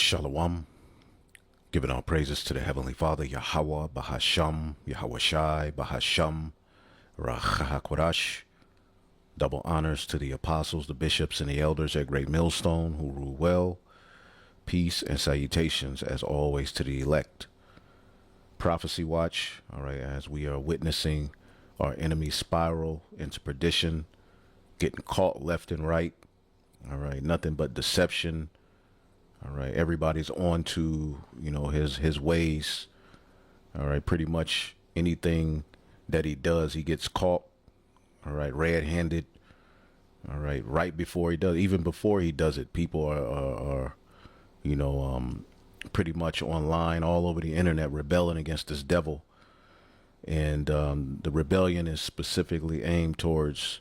Shalom. Giving all praises to the Heavenly Father, Yahweh, Bahasham, Yahweh Shai, Bahasham, Rachahakwadash. Double honors to the apostles, the bishops, and the elders at Great Millstone who rule well. Peace and salutations, as always, to the elect. Prophecy watch, all right, as we are witnessing our enemy spiral into perdition, getting caught left and right. All right, nothing but deception. All right, everybody's on to, his ways. All right, pretty much anything that he does, he gets caught. All right, red-handed. All right, right before he does, even before he does it, people are pretty much online all over the internet rebelling against this devil. And the rebellion is specifically aimed towards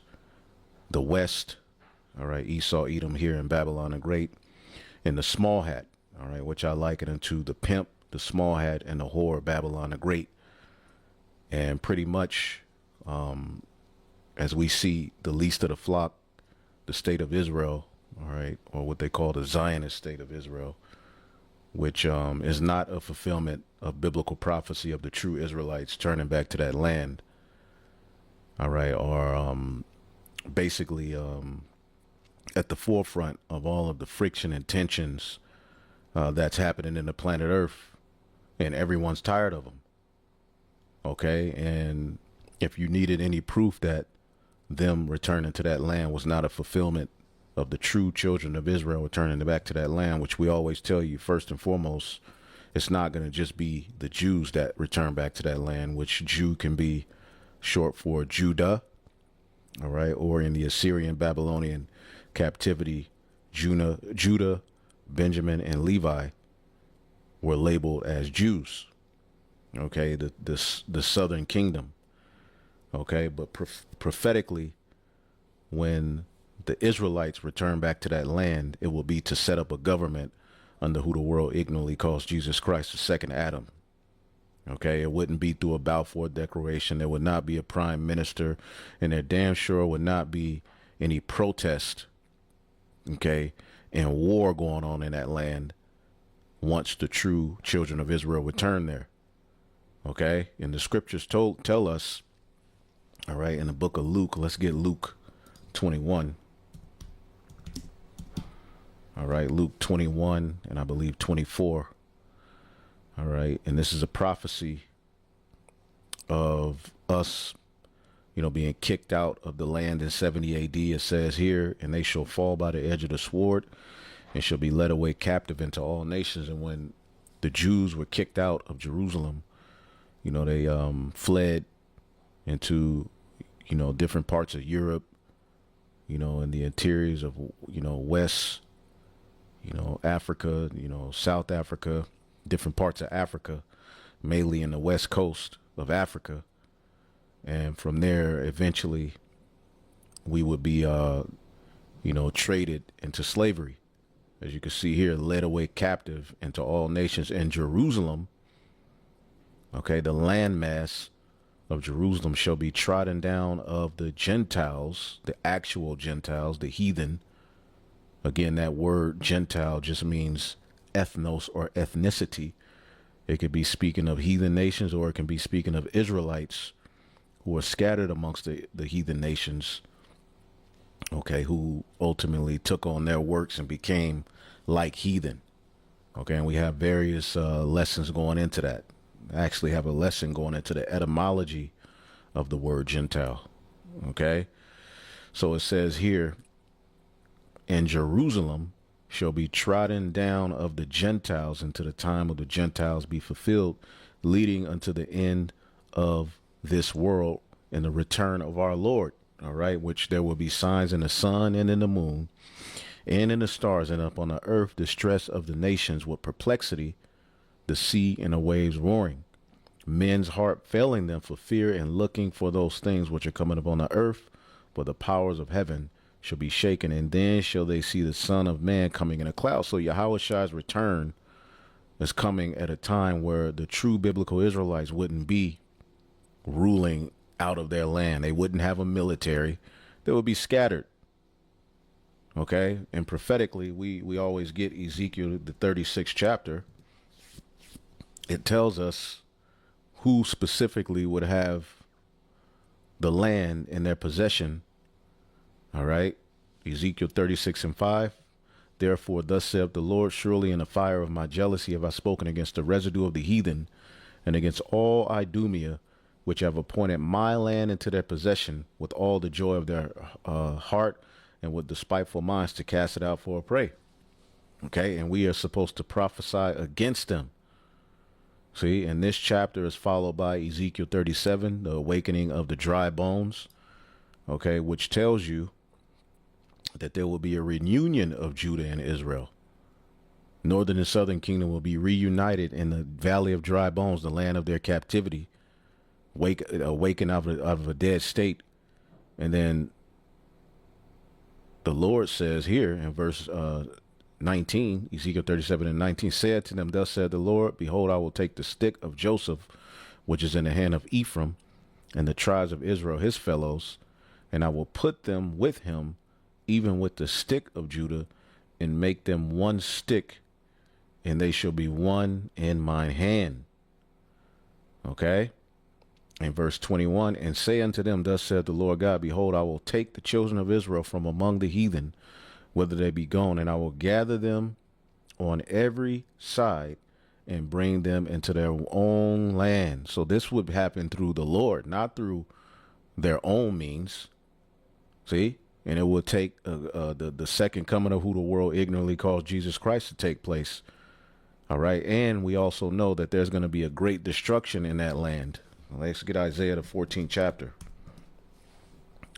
the West. All right, Esau, Edom here in Babylon the Great. And the small hat, all right, which I liken into the pimp, the small hat, and the whore, Babylon the Great. And pretty much, as we see the least of the flock, the state of Israel, all right, or what they call the Zionist state of Israel, which is not a fulfillment of biblical prophecy of the true Israelites turning back to that land, all right, are basically at the forefront of all of the friction and tensions that's happening in the planet Earth, and everyone's tired of them. Okay, and if you needed any proof that them returning to that land was not a fulfillment of the true children of Israel returning back to that land, which we always tell you, first and foremost, it's not going to just be the Jews that return back to that land, which Jew can be short for Judah, all right, or in the Assyrian Babylonian captivity, Judah, Benjamin, and Levi were labeled as Jews. Okay, the southern kingdom. Okay, but prophetically, when the Israelites return back to that land, it will be to set up a government under who the world ignorantly calls Jesus Christ, the second Adam. Okay, it wouldn't be through a Balfour Declaration. There would not be a prime minister, and there damn sure would not be any protest, okay, and war going on in that land once the true children of Israel return there. Okay, and the scriptures tell us, all right, in the book of Luke, let's get Luke 21. All right, Luke 21 and I believe 24. All right, and this is a prophecy of us, being kicked out of the land in 70 AD. It says here, and they shall fall by the edge of the sword and shall be led away captive into all nations. And when the Jews were kicked out of Jerusalem, they fled into, different parts of Europe, in the interiors of, West, Africa, South Africa, different parts of Africa, mainly in the west coast of Africa. And from there, eventually, we would be, traded into slavery. As you can see here, led away captive into all nations. And Jerusalem, okay, the landmass of Jerusalem shall be trodden down of the Gentiles, the actual Gentiles, the heathen. Again, that word Gentile just means ethnos or ethnicity. It could be speaking of heathen nations, or it can be speaking of Israelites who are scattered amongst the heathen nations, okay, who ultimately took on their works and became like heathen. Okay, and we have various lessons going into that. I actually have a lesson going into the etymology of the word Gentile. Okay, so it says here, and Jerusalem shall be trodden down of the Gentiles until the time of the Gentiles be fulfilled, leading unto the end of this world and the return of our Lord. All right, which there will be signs in the sun and in the moon and in the stars, and up on the earth distress of the nations with perplexity, the sea and the waves roaring, men's heart failing them for fear and looking for those things which are coming upon the earth, for the powers of heaven shall be shaken, and then shall they see the Son of Man coming in a cloud. So Yahweh Shai's return is coming at a time where the true biblical Israelites wouldn't be ruling out of their land. They wouldn't have a military. They would be scattered. Okay. And prophetically, we always get Ezekiel, the 36th chapter. It tells us who specifically would have the land in their possession. All right. Ezekiel 36:5. Therefore, thus saith the Lord, surely in the fire of my jealousy have I spoken against the residue of the heathen and against all Idumea, which have appointed my land into their possession with all the joy of their heart and with despiteful minds to cast it out for a prey. Okay. And we are supposed to prophesy against them. See, and this chapter is followed by Ezekiel 37, the awakening of the dry bones. Okay. Which tells you that there will be a reunion of Judah and Israel. Northern and southern kingdom will be reunited in the valley of dry bones, the land of their captivity, awaken out of a dead state. And then the Lord says here in verse 19, Ezekiel 37:19, said to them, thus said the Lord, behold, I will take the stick of Joseph, which is in the hand of Ephraim, and the tribes of Israel, his fellows, and I will put them with him, even with the stick of Judah, and make them one stick, and they shall be one in mine hand. Okay. In verse 21, and say unto them, thus said the Lord God, behold, I will take the children of Israel from among the heathen, whither they be gone, and I will gather them on every side and bring them into their own land. So this would happen through the Lord, not through their own means. See? And it will take the second coming of who the world ignorantly calls Jesus Christ to take place. All right. And we also know that there's going to be a great destruction in that land. Let's get Isaiah, the 14th chapter.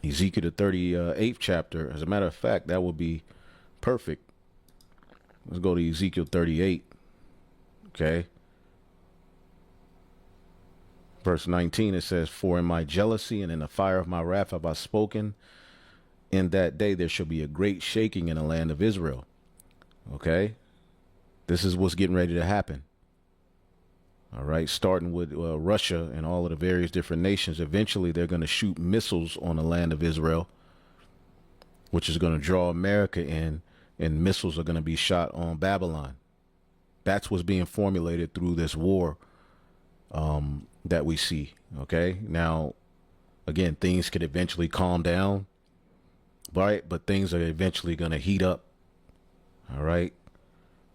Ezekiel, the 38th chapter. As a matter of fact, that would be perfect. Let's go to Ezekiel 38. Okay. Verse 19, it says, for in my jealousy and in the fire of my wrath have I spoken. In that day there shall be a great shaking in the land of Israel. Okay. This is what's getting ready to happen. All right. Starting with Russia and all of the various different nations. Eventually, they're going to shoot missiles on the land of Israel, which is going to draw America in, and missiles are going to be shot on Babylon. That's what's being formulated through this war that we see. Okay. Now, again, things could eventually calm down. Right. But things are eventually going to heat up. All right.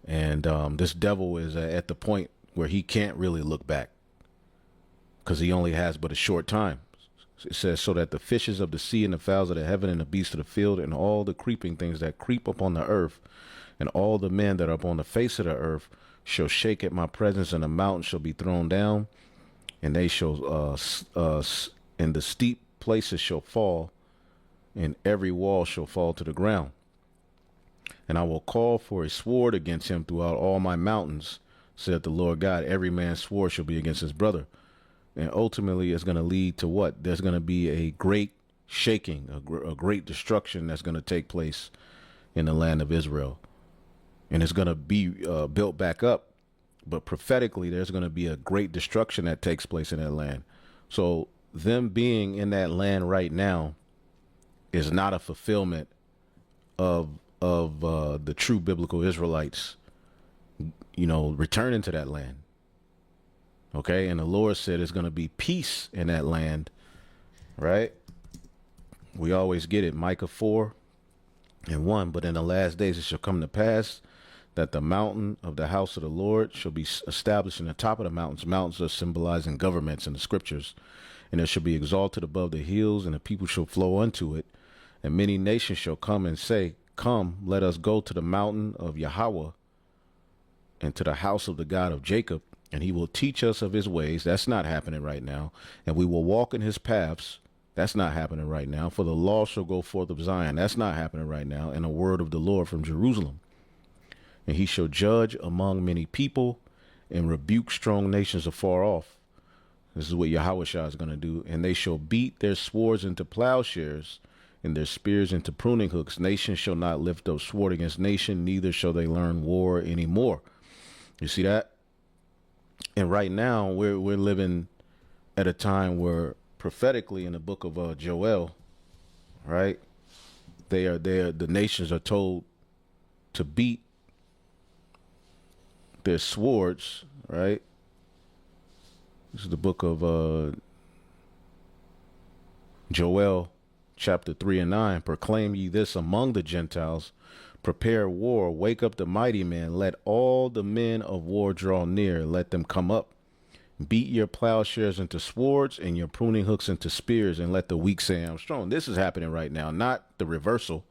And this devil is at the point where he can't really look back because he only has but a short time. It says, so that the fishes of the sea and the fowls of the heaven and the beasts of the field and all the creeping things that creep upon the earth and all the men that are upon the face of the earth shall shake at my presence, and the mountains shall be thrown down, and they shall, and the steep places shall fall, and every wall shall fall to the ground. And I will call for a sword against him throughout all my mountains, said the Lord God. Every man's sword shall be against his brother. And ultimately it's going to lead to what? There's going to be a great shaking, a great destruction that's going to take place in the land of Israel. And it's going to be built back up. But prophetically, there's going to be a great destruction that takes place in that land. So them being in that land right now is not a fulfillment of the true biblical Israelites, returning to that land. Okay. And the Lord said there's going to be peace in that land. Right. We always get it. Micah 4:1. But in the last days it shall come to pass that the mountain of the house of the Lord shall be established in the top of the mountains. Mountains are symbolizing governments in the scriptures. And it shall be exalted above the hills, and the people shall flow unto it. And many nations shall come and say, come, let us go to the mountain of Yahweh and to the house of the God of Jacob, and he will teach us of his ways. That's not happening right now. And we will walk in his paths. That's not happening right now. For the law shall go forth of Zion. That's not happening right now. And a word of the Lord from Jerusalem. And he shall judge among many people and rebuke strong nations afar off. This is what Yahushua is going to do. And they shall beat their swords into plowshares and their spears into pruning hooks. Nation shall not lift up sword against nation, neither shall they learn war anymore. You see that? And right now we're living at a time where prophetically in the book of Joel, right? the nations are told to beat their swords, right? This is the book of Joel, chapter 3 and 9. Proclaim ye this among the Gentiles. Prepare war, wake up the mighty men. Let all the men of war draw near. Let them come up. Beat your plowshares into swords and your pruning hooks into spears, and let the weak say, I'm strong. This is happening right now, not the reversal.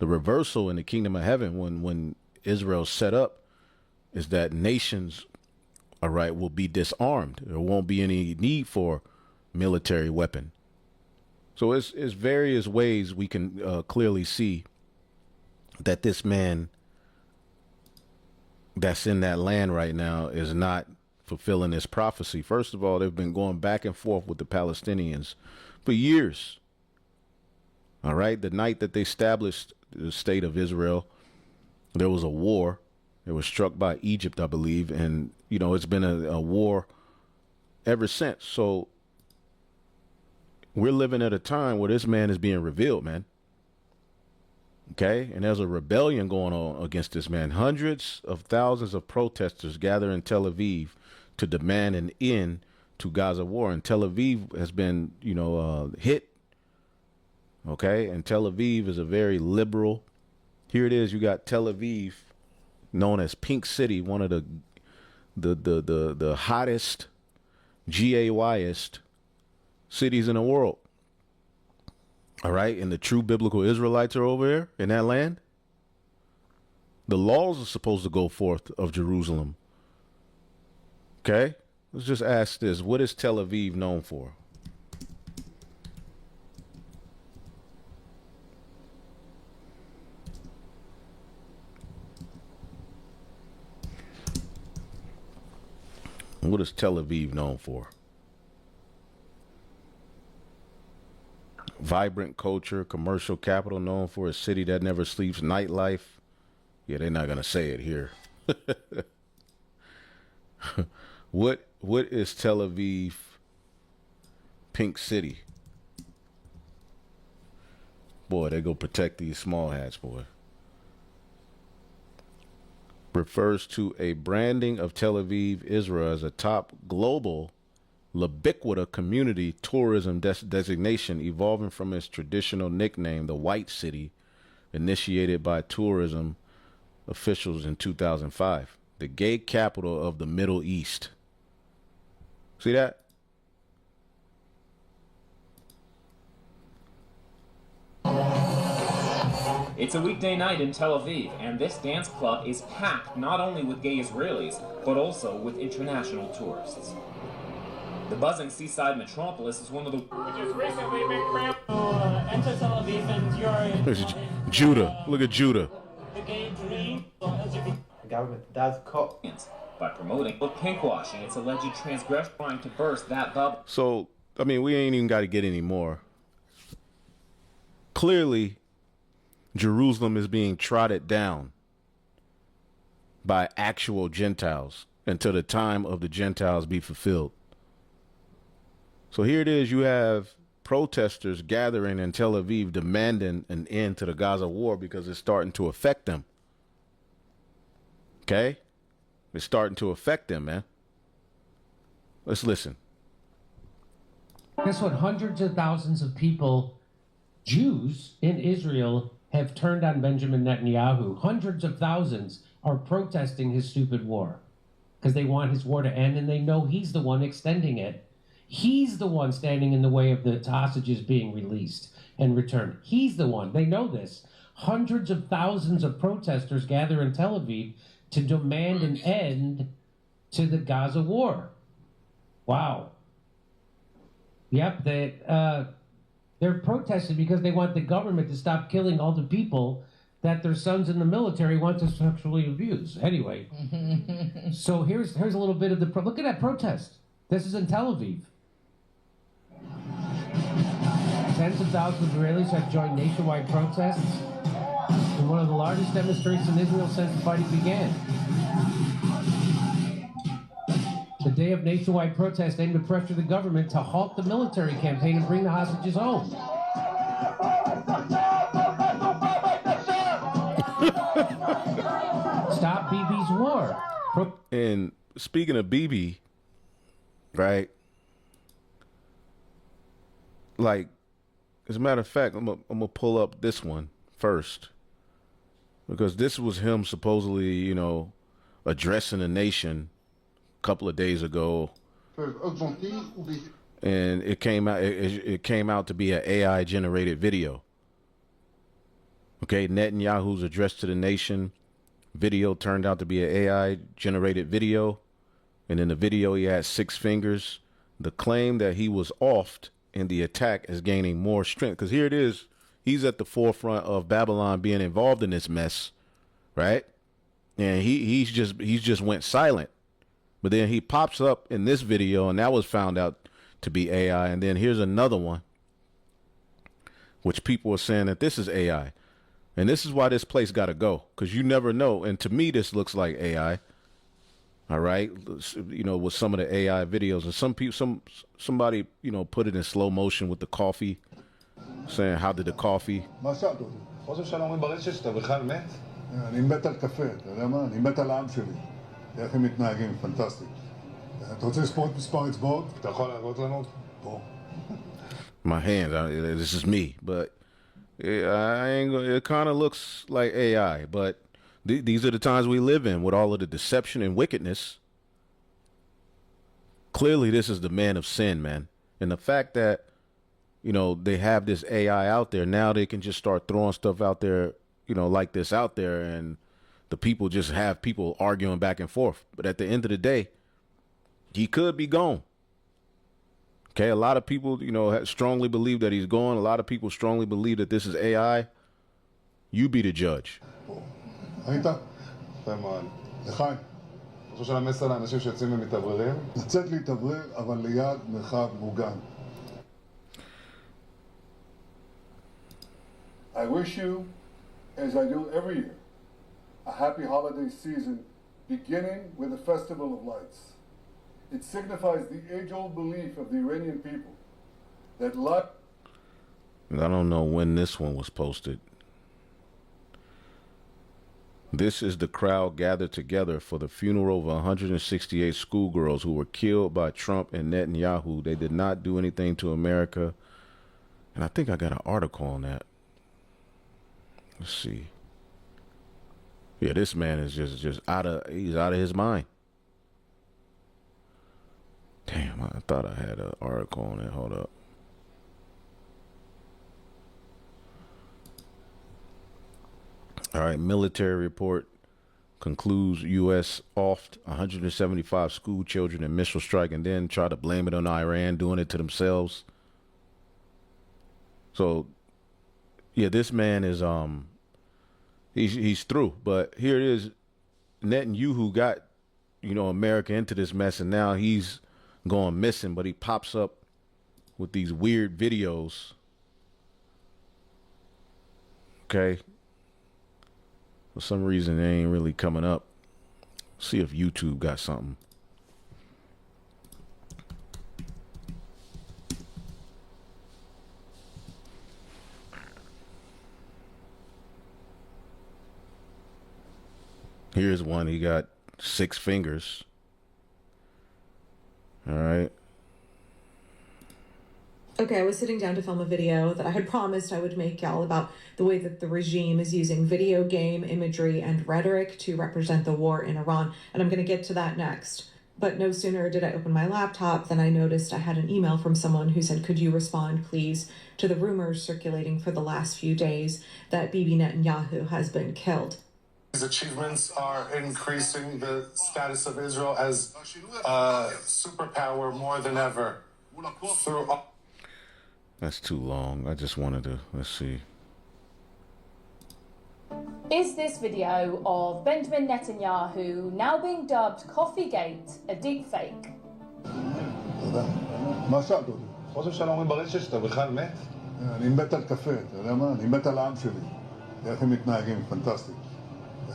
The reversal in the kingdom of heaven, when Israel's set up, is that nations, all right, will be disarmed. There won't be any need for military weapon. So it's various ways we can clearly see that this man that's in that land right now is not fulfilling this prophecy. First of all, they've been going back and forth with the Palestinians for years. All right. The night that they established the state of Israel, there was a war. It was struck by Egypt, I believe. And, you know, it's been a war ever since. So we're living at a time where this man is being revealed, man. Okay. And there's a rebellion going on against this man. Hundreds of thousands of protesters gather in Tel Aviv to demand an end to Gaza war. And Tel Aviv has been, hit. Okay. And Tel Aviv is a very liberal. Here it is. You got Tel Aviv, known as Pink City, one of the hottest, GAYest cities in the world. All right. And the true biblical Israelites are over there in that land. The laws are supposed to go forth of Jerusalem. Okay. Let's just ask this. What is Tel Aviv known for? What is Tel Aviv known for? Vibrant culture, commercial capital, known for a city that never sleeps, nightlife. Yeah, they're not going to say it here. What is Tel Aviv Pink City? Boy, they go protect these small hats, boy. Refers to a branding of Tel Aviv, Israel as a top global ubiquitous community tourism designation, evolving from its traditional nickname, the White City, initiated by tourism officials in 2005. The gay capital of the Middle East. See that? It's a weekday night in Tel Aviv, and this dance club is packed not only with gay Israelis, but also with international tourists. The buzzing seaside metropolis is one of the... Which has recently been crammed enter Tel Aviv and you're... This is Judah. Look at Judah. The gay dream. The government does cut... by promoting pinkwashing its alleged transgression, trying to burst that bubble. So, I mean, we ain't even got to get any more. Clearly, Jerusalem is being trodden down by actual Gentiles until the time of the Gentiles be fulfilled. So here it is. You have protesters gathering in Tel Aviv demanding an end to the Gaza war because it's starting to affect them. Okay? It's starting to affect them, man. Let's listen. Guess what? Hundreds of thousands of people, Jews in Israel, have turned on Benjamin Netanyahu. Hundreds of thousands are protesting his stupid war because they want his war to end, and they know he's the one extending it. He's the one standing in the way of the hostages being released and returned. He's the one. They know this. Hundreds of thousands of protesters gather in Tel Aviv to demand an end to the Gaza war. Wow. Yep, they're protesting because they want the government to stop killing all the people that their sons in the military want to sexually abuse. Anyway, so here's a little bit of the look at that protest. This is in Tel Aviv. Tens of thousands of Israelis have joined nationwide protests in one of the largest demonstrations in Israel since the fighting began. The day of nationwide protest aimed to pressure the government to halt the military campaign and bring the hostages home. Stop Bibi's war. And speaking of Bibi, right? Like, as a matter of fact, I'm gonna pull up this one first, because this was him supposedly, you know, addressing the nation a couple of days ago, and it came out. It came out to be an AI generated video. Okay, Netanyahu's address to the nation video turned out to be an AI generated video, and in the video he had 6 fingers. The claim that he was offed in the attack is gaining more strength, because here it is. He's at the forefront of Babylon being involved in this mess, right? And he's just went silent. But then he pops up in this video, and that was found out to be AI. And then here's another one, which people are saying that this is AI. And this is why this place got to go, because you never know. And to me, this looks like AI. All right, you know, with some of the AI videos, and some people, somebody, you know, put it in slow motion with the coffee, saying, "How did the coffee?" חוסר של אומרים ברשת שאתה בכלל מת? אני מת על קפה, אתה יודע מה? אני מת על העם שלי. איך הם מתנהגים, פנטסטי. אתה רוצה לספור את מספר אצבעות? אתה יכול להראות לנו? פה. My hands, this is me, but I ain't. It kind of looks like AI, but these are the times we live in with all of the deception and wickedness. Clearly, this is the man of sin, man. And the fact that, you know, they have this AI out there, now they can just start throwing stuff out there, you know, like this out there, and the people just have people arguing back and forth. But at the end of the day, he could be gone. Okay, a lot of people, you know, strongly believe that he's gone. A lot of people strongly believe that this is AI. You be the judge. ראית? יפה מאוד. לחיים. חושב של המסר לאנשים שיוצאים ומתאווררים? לצאת להתאוורר, אבל ליד מרחב מוגן. I wish you, as I do every year, a happy holiday season beginning with the Festival of Lights. It signifies the age-old belief of the Iranian people that light... I don't know when this one was posted. This is the crowd gathered together for the funeral of 168 schoolgirls who were killed by Trump and Netanyahu. They did not do anything to America. And I think I got an article on that. Let's see. Yeah, this man is just he's out of his mind. Damn, I thought I had an article on it. Hold up. All right, military report concludes U.S. offed 175 school children in missile strike, and then try to blame it on Iran doing it to themselves. So, yeah, this man is he's through. But here it is, Netanyahu got, you know, America into this mess, and now he's going missing. But he pops up with these weird videos. Okay. For some reason, they ain't really coming up. See if YouTube got something. Here's one. He got 6 fingers. All right. Okay, I was sitting down to film a video that I had promised I would make y'all about the way that the regime is using video game imagery and rhetoric to represent the war in Iran, and I'm going to get to that next. But no sooner did I open my laptop than I noticed I had an email from someone who said, could you respond, please, to the rumors circulating for the last few days that Bibi Netanyahu has been killed. These achievements are increasing the status of Israel as a superpower more than ever. That's too long. I just wanted to, let's see. Is this video of Benjamin Netanyahu, now being dubbed Coffeegate, a deepfake? תודה. מה שאלת אותי? חושב של אומרים ברשת שאתה בכלל מת? אני מת על קפה, אתה יודע מה? אני מת על העם שלי. איך הם מתנהגים, פנטסטי.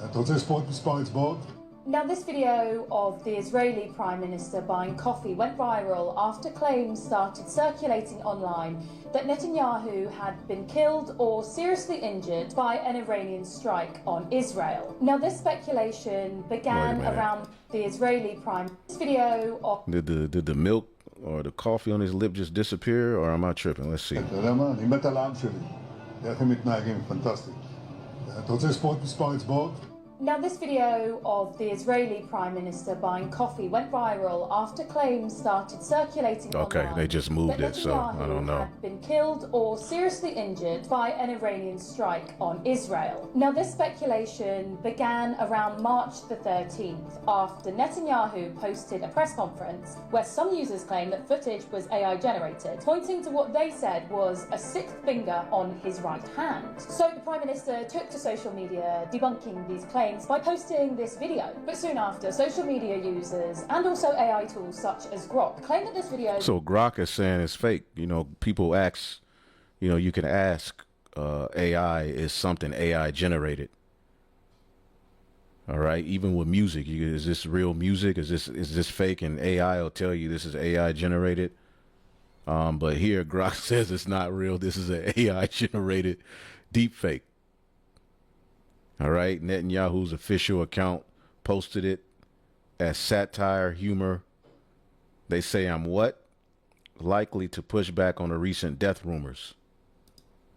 אתה רוצה לספור את מספר אצבעות? Now, this video of the Israeli Prime Minister buying coffee went viral after claims started circulating online that Netanyahu had been killed or seriously injured by an Iranian strike on Israel. Now, this speculation began around the Israeli Prime. This video of... Did the milk or the coffee on his lip just disappear, or am I tripping? Let's see. אתה יודע מה? אני מת על העם שלי. איך הם מתנהגים, פנטסטי. אתה רוצה לספור את מספר אצבעות? Now, this video of the Israeli Prime Minister buying coffee went viral after claims started circulating online. They just moved it, so I don't know. Had been killed or seriously injured by an Iranian strike on Israel. Now, this speculation began around March the 13th after Netanyahu posted a press conference where some users claimed that footage was AI generated, pointing to what they said was a sixth finger on his right hand. So the Prime Minister took to social media debunking these claims by posting this video. But soon after, social media users and also AI tools such as Grok claim that this video... So Grok is saying it's fake. You know, people ask, you know, you can ask AI, is something AI generated? All right. Even with music, is this real music? Is this fake? And AI will tell you this is AI generated. But here Grok says it's not real. This is an AI generated deep fake. All right, Netanyahu's official account posted it as satire, humor. They say I'm what? Likely to push back on the recent death rumors.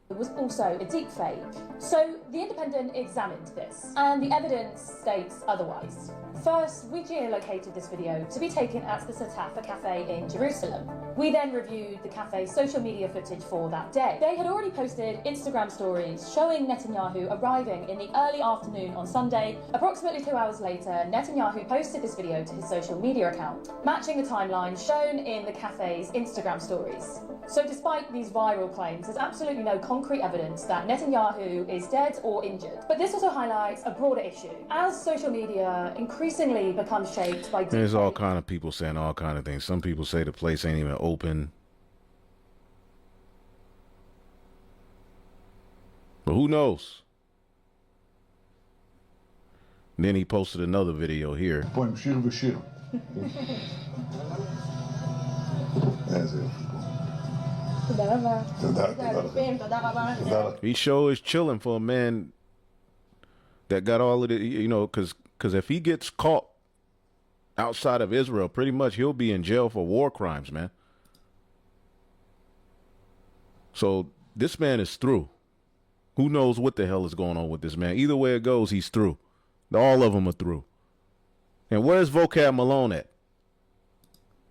It was also a deep fake. So the Independent examined this, and the evidence states otherwise. First, we geolocated this video to be taken at the Sataf, a cafe in Jerusalem. We then reviewed the cafe's social media footage for that day. They had already posted Instagram stories showing Netanyahu arriving in the early afternoon on Sunday. Approximately 2 hours later, Netanyahu posted this video to his social media account, matching the timeline shown in the cafe's Instagram stories. So despite these viral claims, there's absolutely no concrete evidence that Netanyahu is dead or injured. But this also highlights a broader issue. As social media increasingly becomes shaped by... There's all kind of people saying all kind of things. Some people say the place ain't even open. But who knows? And then he posted another video here. He sure is chilling for a man that got all of it, you know, because if he gets caught outside of Israel, pretty much he'll be in jail for war crimes, man. So this man is through. Who knows what the hell is going on with this man? Either way it goes, he's through. All of them are through. And where's Vocab Malone at?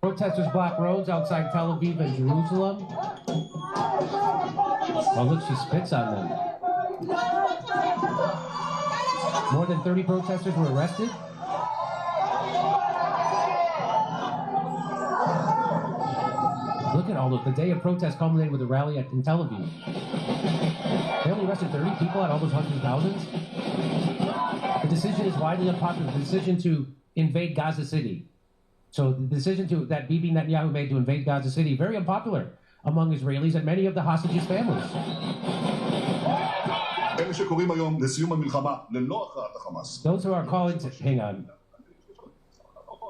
Protesters block roads outside Tel Aviv and Jerusalem. Oh, look, she spits on them. More than 30 protesters were arrested. Look at all those. The day of protest culminated with a rally in Tel Aviv. They only arrested 30 people out of all those hundreds of thousands. The decision is widely unpopular. The decision to invade Gaza City. So the decision that Bibi Netanyahu made to invade Gaza City, very unpopular among Israelis and many of the hostages' families. Those who are calling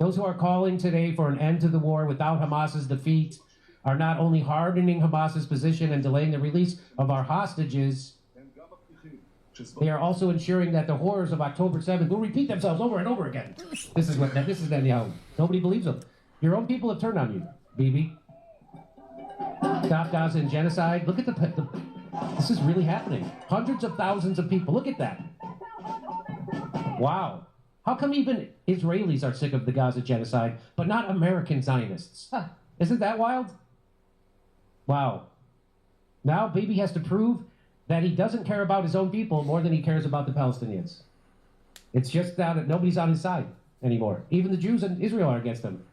Those who are calling today for an end to the war without Hamas's defeat are not only hardening Hamas's position and delaying the release of our hostages, they are also ensuring that the horrors of October 7th will repeat themselves over and over again. This is Netanyahu. Nobody believes him. Your own people have turned on you, Bibi. Stop Gaza and genocide. Look at this is really happening. Hundreds of thousands of people. Look at that. Wow. How come even Israelis are sick of the Gaza genocide, but not American Zionists? Huh. Isn't that wild? Wow. Now Bibi has to prove that he doesn't care about his own people more than he cares about the Palestinians. It's just that nobody's on his side anymore. Even the Jews in Israel are against him.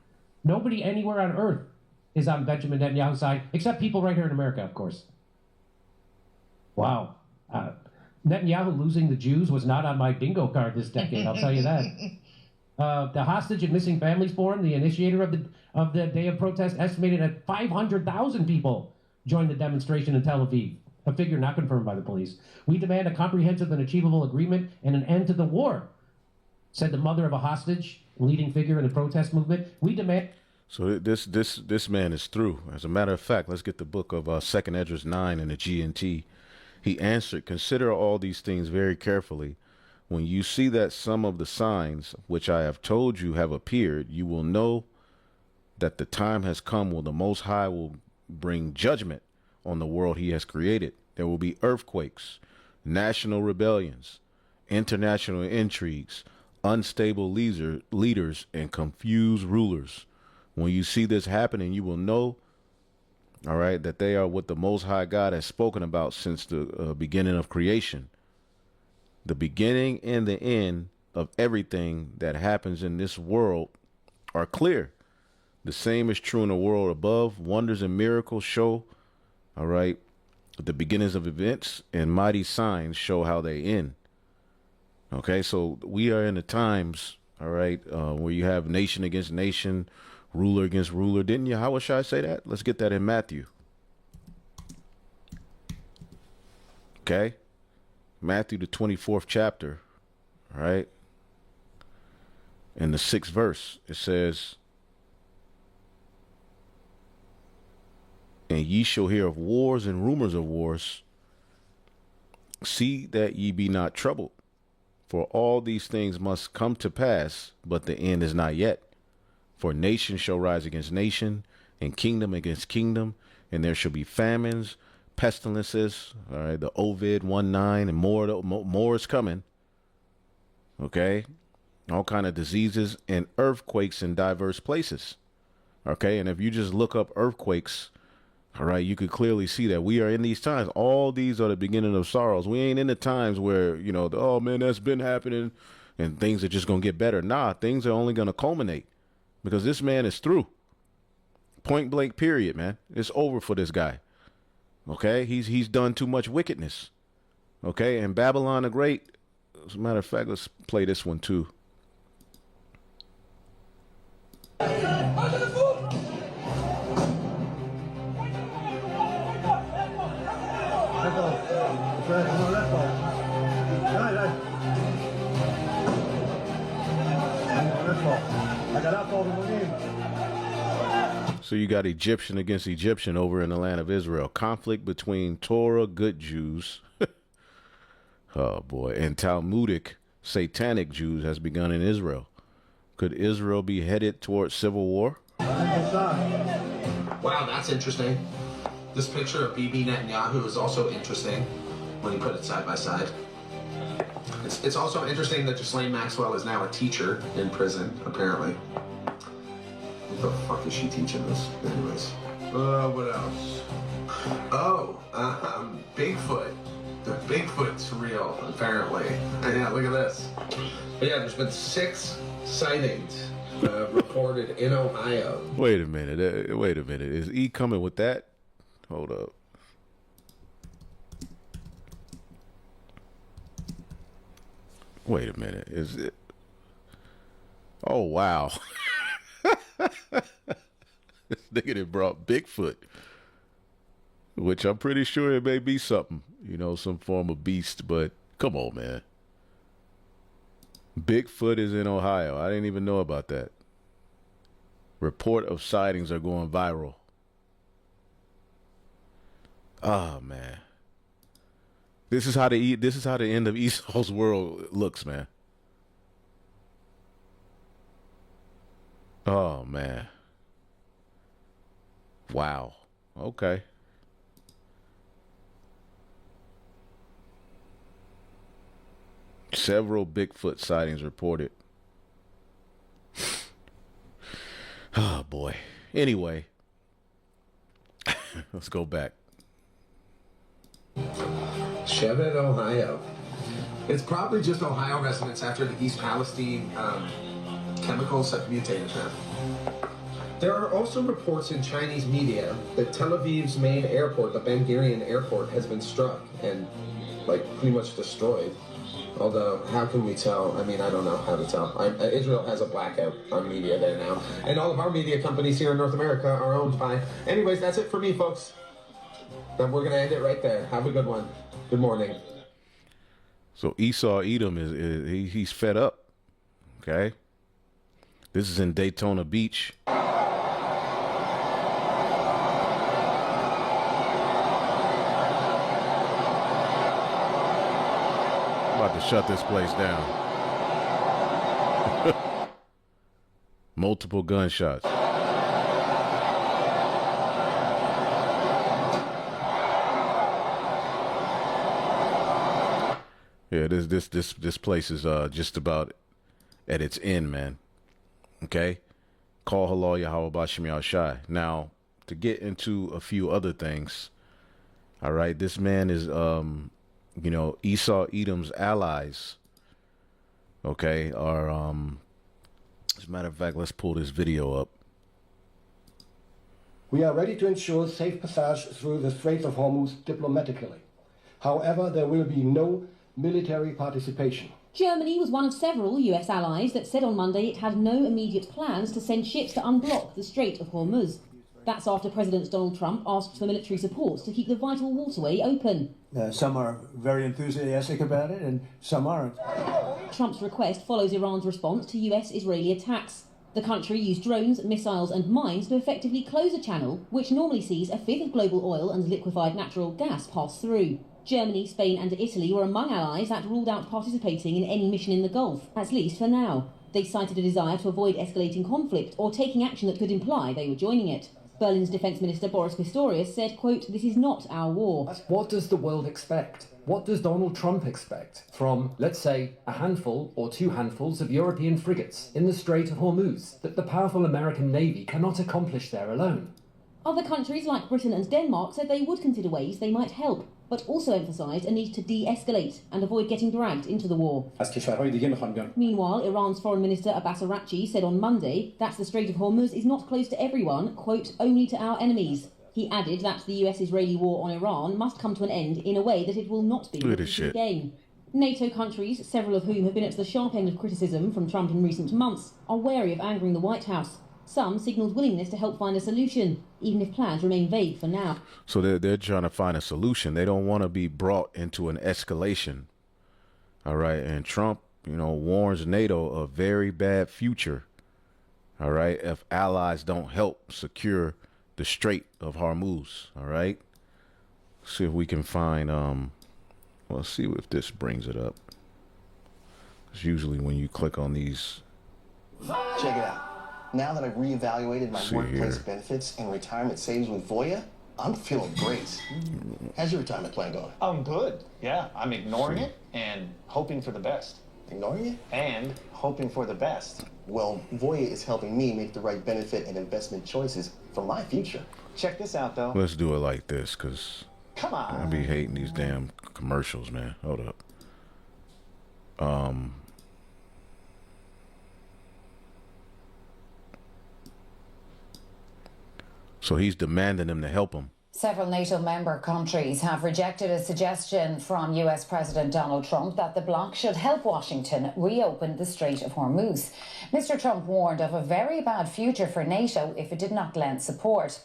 Nobody anywhere on earth is on Benjamin Netanyahu's side, except people right here in America, of course. Wow. Netanyahu losing the Jews was not on my bingo card this decade, I'll tell you that. The Hostage and Missing Families Forum, the initiator of the day of protest, estimated that 500,000 people joined the demonstration in Tel Aviv, a figure not confirmed by the police. We demand a comprehensive and achievable agreement and an end to the war. said the mother of a hostage, leading figure in the protest movement. We demand. So this man is through. As a matter of fact, let's get the book of 2nd Esdras 9 in the GNT. He answered, "Consider all these things very carefully. When you see that some of the signs which I have told you have appeared, you will know that the time has come when the Most High will bring judgment on the world he has created. There will be earthquakes, national rebellions, international intrigues, unstable leaders, and confused rulers. When you see this happening, you will know, all right, that they are what the Most High God has spoken about since the beginning of creation. The beginning and the end of everything that happens in this world are clear. The same is true in the world above. Wonders and miracles show, all right, the beginnings of events, and mighty signs show how they end." Okay, so we are in the times, all right, where you have nation against nation, ruler against ruler. Didn't Yahushua say that? Let's get that in Matthew. Okay, Matthew, the 24th chapter, all right, in the 6th verse, it says, "And ye shall hear of wars and rumors of wars. See that ye be not troubled. For all these things must come to pass, but the end is not yet. For nation shall rise against nation, and kingdom against kingdom, and there shall be famines, pestilences." All right, the Ovid 1:9, and more is coming. Okay, all kind of diseases and earthquakes in diverse places. Okay, and if you just look up earthquakes, all right, you could clearly see that we are in these times. All these are the beginning of sorrows. We ain't in the times where, you know, oh man, that's been happening and things are just going to get better. Nah, things are only going to culminate because this man is through. Point blank period, man. It's over for this guy. Okay, he's done too much wickedness. Okay, and Babylon the Great, as a matter of fact, let's play this one too. So you got Egyptian against Egyptian over in the land of Israel. Conflict between Torah good Jews, oh boy, and Talmudic satanic Jews has begun in Israel. Could Israel be headed towards civil war? Wow, that's interesting. This picture of Bibi Netanyahu is also interesting when you put it side by side. It's also interesting that Ghislaine Maxwell is now a teacher in prison, apparently. What the fuck is she teaching us? Anyways. What else? Oh, Bigfoot. The Bigfoot's real, apparently. Yeah, look at this. Yeah, there's been 6 sightings reported in Ohio. Wait a minute. Is E coming with that? Hold up. Wait a minute. Is it? Oh, wow. This nigga that brought Bigfoot, which I'm pretty sure it may be something, you know, some form of beast, but come on, man. Bigfoot is in Ohio. I didn't even know about that. Report of sightings are going viral. Oh, man. This is how the end of Esau's world looks, man. Oh, man. Wow. Okay. Several Bigfoot sightings reported. Oh, boy. Anyway. Let's go back. Shevet, Ohio. It's probably just Ohio residents after the East Palestine chemicals have mutated there. There are also reports in Chinese media that Tel Aviv's main airport, the Ben Gurion airport, has been struck and, like, pretty much destroyed. Although, how can we tell? I mean, I don't know how to tell. Israel has a blackout on media there now. And all of our media companies here in North America are owned by... Anyways, that's it for me, folks. Then we're going to end it right there. Have a good one. Good morning. So Esau Edom he's fed up. Okay. This is in Daytona Beach. About to shut this place down. Multiple gunshots. Yeah, this place is just about at its end, man. Okay? Call halal Yahweh Bashim Shai. Now, to get into a few other things, all right, this man is Esau Edom's allies, okay, are as a matter of fact, let's pull this video up. We are ready to ensure safe passage through the Strait of Hormuz diplomatically. However, there will be no military participation. Germany was one of several US allies that said on Monday it had no immediate plans to send ships to unblock the Strait of Hormuz. That's after President Donald Trump asked for military support to keep the vital waterway open. Some are very enthusiastic about it and some aren't. Trump's request follows Iran's response to US-Israeli attacks. The country used drones, missiles and mines to effectively close a channel which normally sees a fifth of global oil and liquefied natural gas pass through. Germany, Spain and Italy were among allies that ruled out participating in any mission in the Gulf, at least for now. They cited a desire to avoid escalating conflict or taking action that could imply they were joining it. Berlin's Defence Minister Boris Pistorius said, quote, "This is not our war." What does the world expect? What does Donald Trump expect from, let's say, a handful or two handfuls of European frigates in the Strait of Hormuz that the powerful American Navy cannot accomplish there alone? Other countries like Britain and Denmark said they would consider ways they might help, but also emphasised a need to de-escalate and avoid getting dragged into the war. Meanwhile, Iran's Foreign Minister Abbas Araghchi said on Monday that the Strait of Hormuz is not closed to everyone, quote, "only to our enemies." He added that the US-Israeli war on Iran must come to an end in a way that it will not be repeated again. NATO countries, several of whom have been at the sharp end of criticism from Trump in recent months, are wary of angering the White House. Some signalled willingness to help find a solution, even if plans remain vague for now. So they're trying to find a solution. They don't want to be brought into an escalation. All right. And Trump, warns NATO a very bad future. All right. If allies don't help secure the Strait of Hormuz. All right. See if we can find, let's see if this brings it up. Because usually when you click on these. Check it out. Now that I've reevaluated my workplace benefits and retirement savings with Voya, I'm feeling great. How's your retirement plan going? I'm good. Yeah, I'm ignoring it and hoping for the best. Ignoring it? And hoping for the best. Well, Voya is helping me make the right benefit and investment choices for my future. Check this out, though. Let's do it like this, because come on, I be hating these damn commercials, man. Hold up. So he's demanding them to help him. Several NATO member countries have rejected a suggestion from US President Donald Trump that the bloc should help Washington reopen the Strait of Hormuz. Mr. Trump warned of a very bad future for NATO if it did not lend support.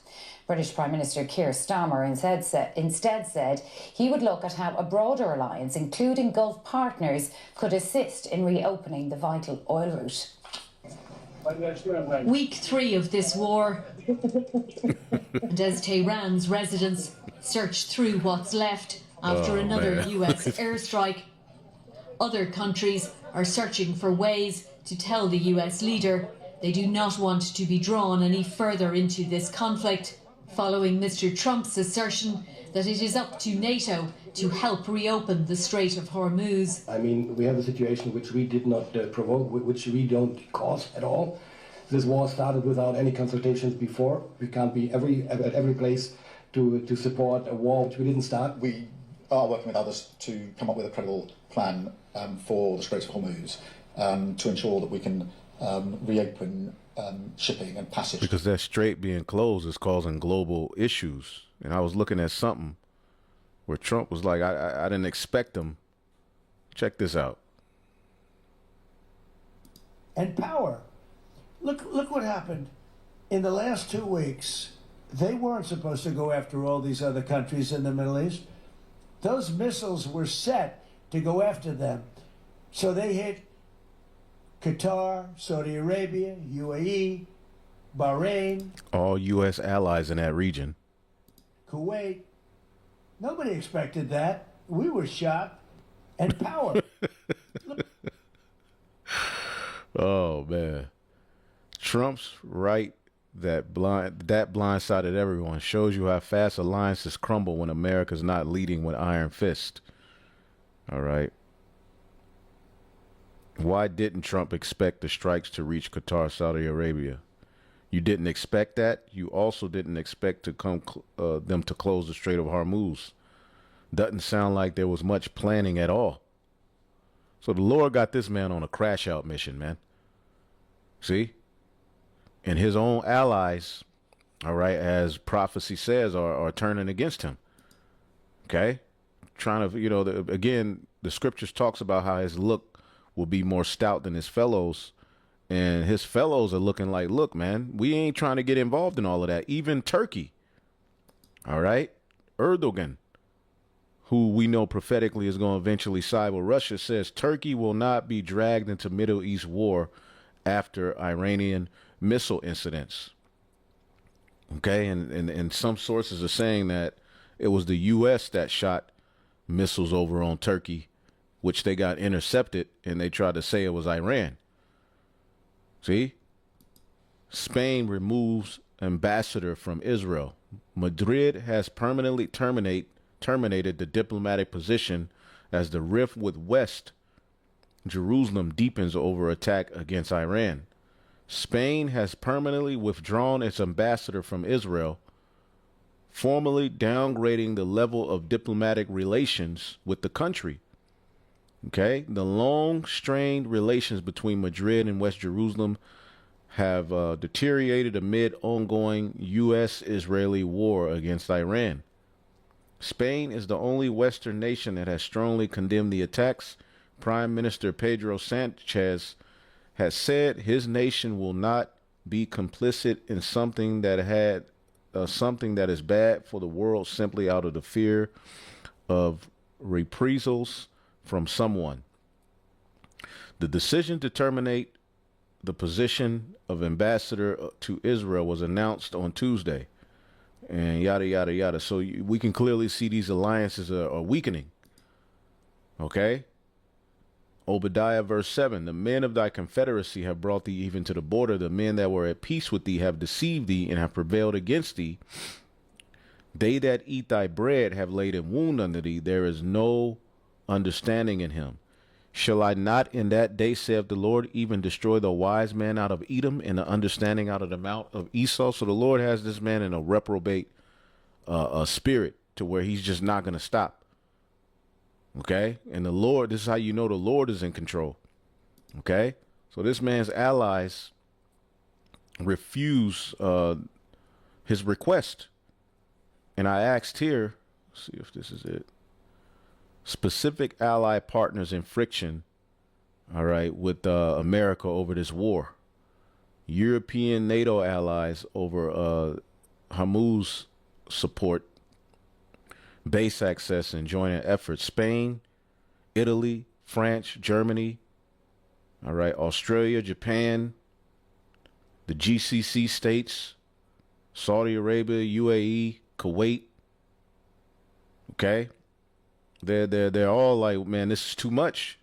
British Prime Minister Keir Starmer instead said he would look at how a broader alliance, including Gulf partners, could assist in reopening the vital oil route. Week 3 of this war, and as Tehran's residents search through what's left after another US airstrike, other countries are searching for ways to tell the US leader they do not want to be drawn any further into this conflict, following Mr. Trump's assertion that it is up to NATO to help reopen the Strait of Hormuz. I mean, we have a situation which we did not provoke, which we don't cause at all. This war started without any consultations before. We can't be at every place to support a war which we didn't start. We are working with others to come up with a credible plan for the Strait of Hormuz to ensure that we can reopen shipping and passage. Because that strait being closed is causing global issues. And I was looking at something where Trump was like, I didn't expect them. Check this out. And power. Look what happened. In the last 2 weeks, they weren't supposed to go after all these other countries in the Middle East. Those missiles were set to go after them. So they hit Qatar, Saudi Arabia, UAE, Bahrain, All U.S. allies in that region. Kuwait. Nobody expected that. We were shocked and power. Oh man, Trump's right that blindsided everyone. Shows you how fast alliances crumble when America's not leading with iron fist. All right. Why didn't Trump expect the strikes to reach Qatar, Saudi Arabia? You didn't expect that. You also didn't expect them to close the Strait of Hormuz. Doesn't sound like there was much planning at all. So the Lord got this man on a crash out mission, man. See? And his own allies, all right, as prophecy says, are turning against him. Okay? Trying to, again, the scriptures talks about how his look will be more stout than his fellows. And his fellows are looking like, look, man, we ain't trying to get involved in all of that. Even Turkey, all right? Erdogan, who we know prophetically is going to eventually side with Russia, says Turkey will not be dragged into Middle East war after Iranian missile incidents. Okay, and some sources are saying that it was the U.S. that shot missiles over on Turkey, which they got intercepted, and they tried to say it was Iran. See? Spain removes ambassador from Israel. Madrid has permanently terminated the diplomatic position as the rift with West Jerusalem deepens over attack against Iran. Spain has permanently withdrawn its ambassador from Israel, formally downgrading the level of diplomatic relations with the country. Okay, the long-strained relations between Madrid and West Jerusalem have deteriorated amid ongoing U.S.-Israeli war against Iran. Spain is the only Western nation that has strongly condemned the attacks. Prime Minister Pedro Sanchez has said his nation will not be complicit in something that is bad for the world simply out of the fear of reprisals from someone. The decision to terminate the position of ambassador to Israel was announced on Tuesday, and yada, yada, yada. So we can clearly see these alliances are weakening. Okay? Obadiah verse 7, the men of thy confederacy have brought thee even to the border. The men that were at peace with thee have deceived thee and have prevailed against thee. They that eat thy bread have laid a wound under thee. There is no understanding in him. Shall I not in that day, saith the Lord, even destroy the wise man out of Edom and the understanding out of the mount of Esau? So the Lord has this man in a reprobate spirit to where he's just not going to stop. Okay. And the Lord, this is how you know the Lord is in control. Okay. So this man's allies refuse his request. And I asked here, let's see if this is it. Specific ally partners in friction, all right, with America over this war. European NATO allies over Hormuz support, base access, and joint efforts. Spain, Italy, France, Germany, all right, Australia, Japan, the GCC states, Saudi Arabia, UAE, Kuwait. Okay. They're all like, man, this is too much.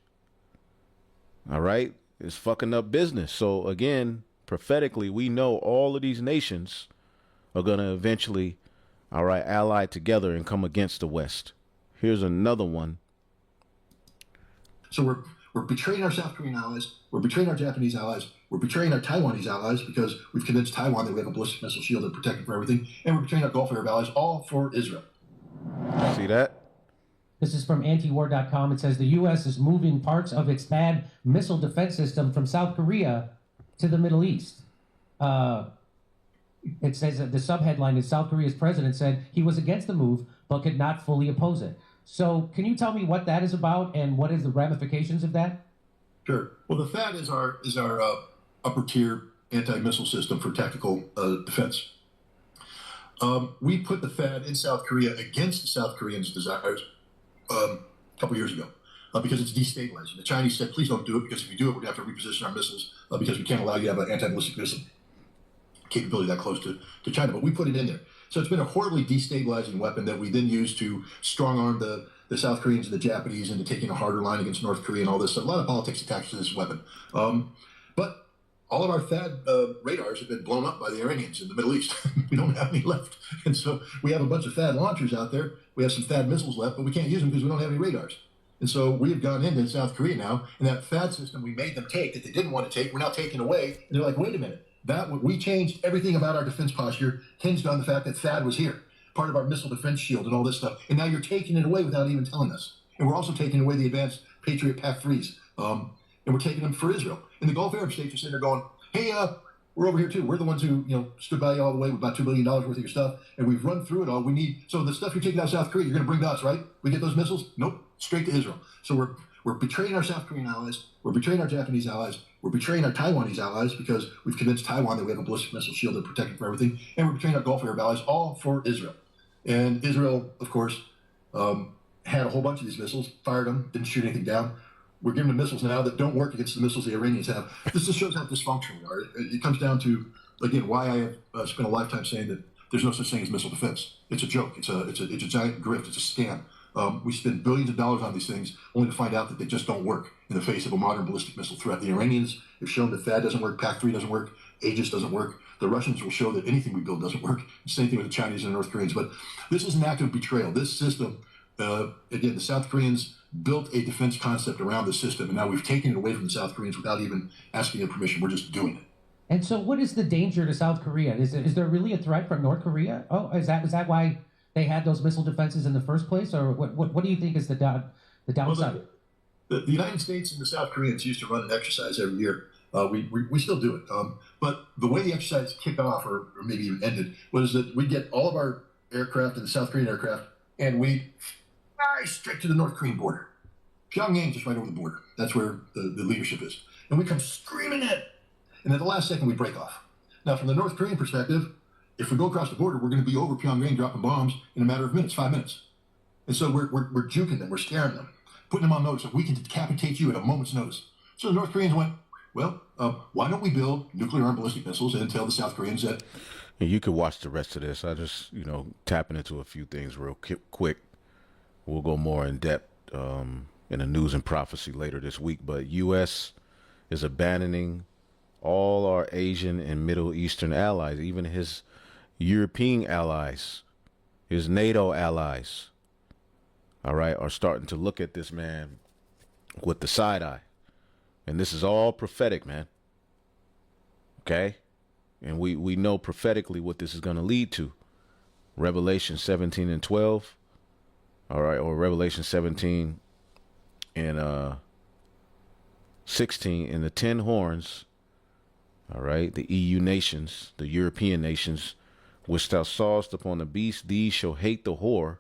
All right. It's fucking up business. So again, prophetically, we know all of these nations are going to eventually, all right, ally together and come against the West. Here's another one. So we're betraying our South Korean allies. We're betraying our Japanese allies. We're betraying our Taiwanese allies because we've convinced Taiwan that we have a ballistic missile shield and protect it for everything. And we're betraying our Gulf Arab allies, all for Israel. See that? This is from antiwar.com. It says the U.S. is moving parts of its THAAD missile defense system from South Korea to the Middle East. It says that the subheadline is South Korea's president said he was against the move but could not fully oppose it. So can you tell me what that is about and what is the ramifications of that? Sure. Well, the THAAD is our upper tier anti-missile system for tactical defense. We put the THAAD in South Korea against the South Koreans' desires a couple years ago. because it's destabilizing. The Chinese said, please don't do it, because if you do it, we're going to have to reposition our missiles because we can't allow you to have an anti-ballistic missile capability that close to China. But we put it in there. So it's been a horribly destabilizing weapon that we then use to strong-arm the South Koreans and the Japanese into taking a harder line against North Korea and all this. So a lot of politics attached to this weapon. But all of our THAAD radars have been blown up by the Iranians in the Middle East. We don't have any left. And so we have a bunch of THAAD launchers out there. We have some THAAD missiles left, but we can't use them because we don't have any radars. And so we have gone into South Korea now, and that THAAD system we made them take that they didn't want to take, we're now taking away. And they're like, wait a minute. We changed everything about our defense posture, hinged on the fact that THAAD was here, part of our missile defense shield and all this stuff. And now you're taking it away without even telling us. And we're also taking away the advanced Patriot PAC-3s. And we're taking them for Israel. And the Gulf Arab states are sitting there going, hey, we're over here too. We're the ones who, stood by you all the way with about $2 billion worth of your stuff. And we've run through it all. We need, so the stuff you're taking out of South Korea, you're going to bring to us, right? We get those missiles? Nope. Straight to Israel. So we're betraying our South Korean allies. We're betraying our Japanese allies. We're betraying our Taiwanese allies because we've convinced Taiwan that we have a ballistic missile shield and protected from everything. And we're betraying our Gulf Arab allies, all for Israel. And Israel, of course, had a whole bunch of these missiles, fired them, didn't shoot anything down. We're giving them missiles now that don't work against the missiles the Iranians have. This just shows how dysfunctional we are. It comes down to, again, why I have spent a lifetime saying that there's no such thing as missile defense. It's a joke. It's a giant grift. It's a scam. We spend billions of dollars on these things only to find out that they just don't work in the face of a modern ballistic missile threat. The Iranians have shown that THAAD doesn't work, PAC-3 doesn't work, Aegis doesn't work. The Russians will show that anything we build doesn't work. Same thing with the Chinese and the North Koreans. But this is an act of betrayal. This system, again, the South Koreans built a defense concept around the system, and now we've taken it away from the South Koreans without even asking their permission. We're just doing it. And so what is the danger to South Korea? Is there really a threat from North Korea? Oh, is that why they had those missile defenses in the first place? Or what do you think is the downside? Well, the United States and the South Koreans used to run an exercise every year. We still do it. But the way the exercise kicked off, or maybe even ended, was that we'd get all of our aircraft and the South Korean aircraft, and we'd fly straight to the North Korean border. Pyongyang just right over the border. That's where the leadership is. And we come screaming in. And at the last second, we break off. Now, from the North Korean perspective, if we go across the border, we're going to be over Pyongyang dropping bombs in a matter of minutes, 5 minutes. And so we're juking them, we're scaring them, putting them on notice. We can decapitate you at a moment's notice. So the North Koreans went, well, why don't we build nuclear-armed ballistic missiles and tell the South Koreans that... And you could watch the rest of this. I just, tapping into a few things real quick. We'll go more in depth in the news and prophecy later this week. But U.S. is abandoning all our Asian and Middle Eastern allies, even his European allies, his NATO allies, all right, are starting to look at this man with the side eye. And this is all prophetic, man. Okay? And we know prophetically what this is going to lead to. Revelation 17 and 12. All right, or Revelation 17 and 16 in the 10 horns. All right, the EU nations, the European nations, which thou sawest upon the beast, these shall hate the whore.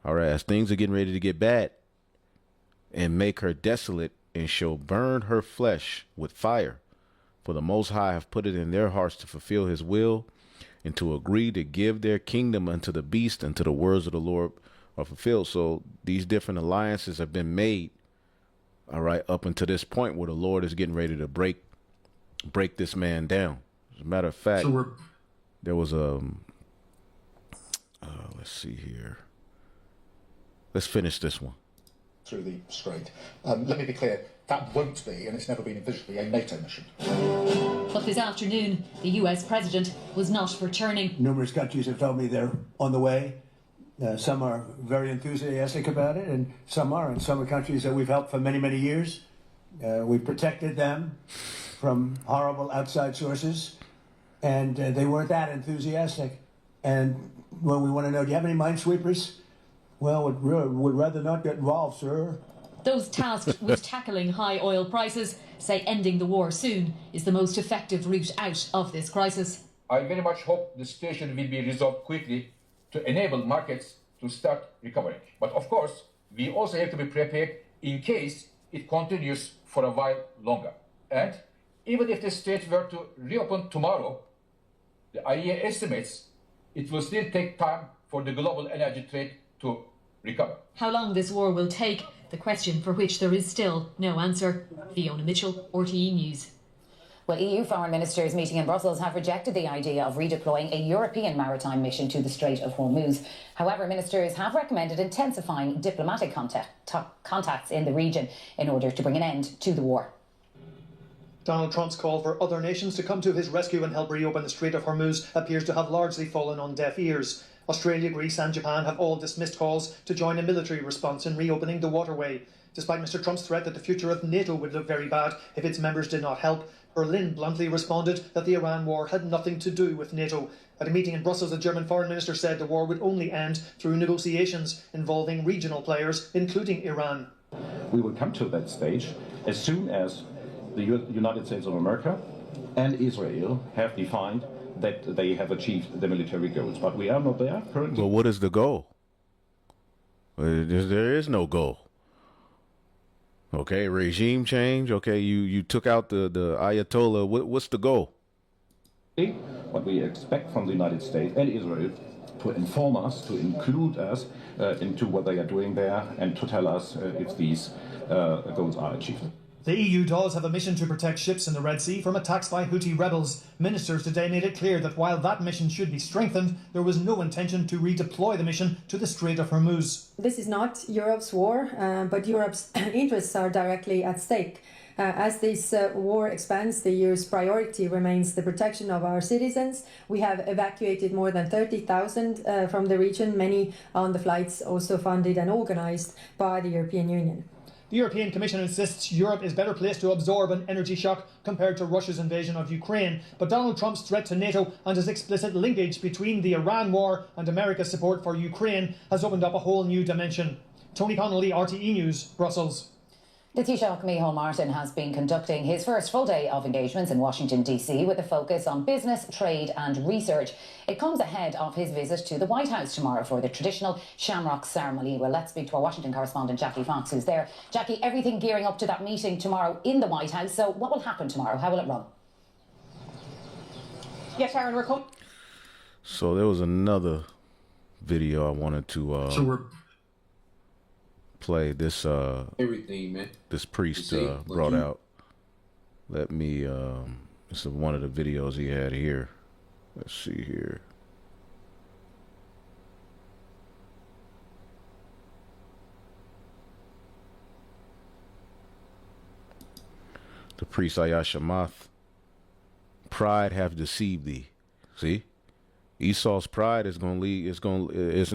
All right, as things are getting ready to get bad, and make her desolate, and shall burn her flesh with fire. For the Most High have put it in their hearts to fulfill his will, and to agree to give their kingdom unto the beast, until the words of the Lord are fulfilled. So these different alliances have been made, all right, up until this point where the Lord is getting ready to break this man down. As a matter of fact, there was let's see here. Let's finish this one. Through the strait. Let me be clear, that won't be, and it's never been envisaged, a NATO mission. But this afternoon, the US president was not returning. Numerous countries have told me they're on the way. Some are very enthusiastic about it, and some aren't. Some are countries that we've helped for many, many years. We've protected them from horrible outside sources, and they weren't that enthusiastic. And when we want to know, do you have any minesweepers? Well, would rather not get involved, sir. Those tasked with tackling high oil prices say ending the war soon is the most effective route out of this crisis. I very much hope the situation will be resolved quickly to enable markets to start recovering. But of course, we also have to be prepared in case it continues for a while longer. And even if the strait were to reopen tomorrow, the IEA estimates it will still take time for the global energy trade to recover. How long this war will take, the question for which there is still no answer. Fiona Mitchell, RTE News. Well, EU foreign ministers meeting in Brussels have rejected the idea of redeploying a European maritime mission to the Strait of Hormuz. However, ministers have recommended intensifying diplomatic contacts in the region in order to bring an end to the war. Donald Trump's call for other nations to come to his rescue and help reopen the Strait of Hormuz appears to have largely fallen on deaf ears. Australia, Greece and Japan have all dismissed calls to join a military response in reopening the waterway. Despite Mr. Trump's threat that the future of NATO would look very bad if its members did not help, Berlin bluntly responded that the Iran war had nothing to do with NATO. At a meeting in Brussels, the German foreign minister said the war would only end through negotiations involving regional players, including Iran. We will come to that stage as soon as the United States of America and Israel have defined that they have achieved the military goals. But we are not there currently. But what is the goal? There is no goal. Okay, regime change. Okay, you took out the Ayatollah. What's the goal? What we expect from the United States and Israel to inform us, to include us into what they are doing there, and to tell us if these goals are achieved. The EU does have a mission to protect ships in the Red Sea from attacks by Houthi rebels. Ministers today made it clear that while that mission should be strengthened, there was no intention to redeploy the mission to the Strait of Hormuz. This is not Europe's war, but Europe's interests are directly at stake. As this war expands, the EU's priority remains the protection of our citizens. We have evacuated more than 30,000 from the region, many on the flights also funded and organized by the European Union. The European Commission insists Europe is better placed to absorb an energy shock compared to Russia's invasion of Ukraine. But Donald Trump's threat to NATO and his explicit linkage between the Iran war and America's support for Ukraine has opened up a whole new dimension. Tony Connolly, RTE News, Brussels. The Taoiseach Micheál Martin has been conducting his first full day of engagements in Washington, D.C. with a focus on business, trade and research. It comes ahead of his visit to the White House tomorrow for the traditional Shamrock ceremony. Well, let's speak to our Washington correspondent, Jackie Fox, who's there. Jackie, everything gearing up to that meeting tomorrow in the White House. So what will happen tomorrow? How will it run? Yes, Sharon, we're coming. So there was another video I wanted to play. This everything, man. This priest brought out. Let me this is one of the videos he had here. Let's see here. The priest Ayashamath. Pride have deceived thee. See? Esau's pride is going to lead. It's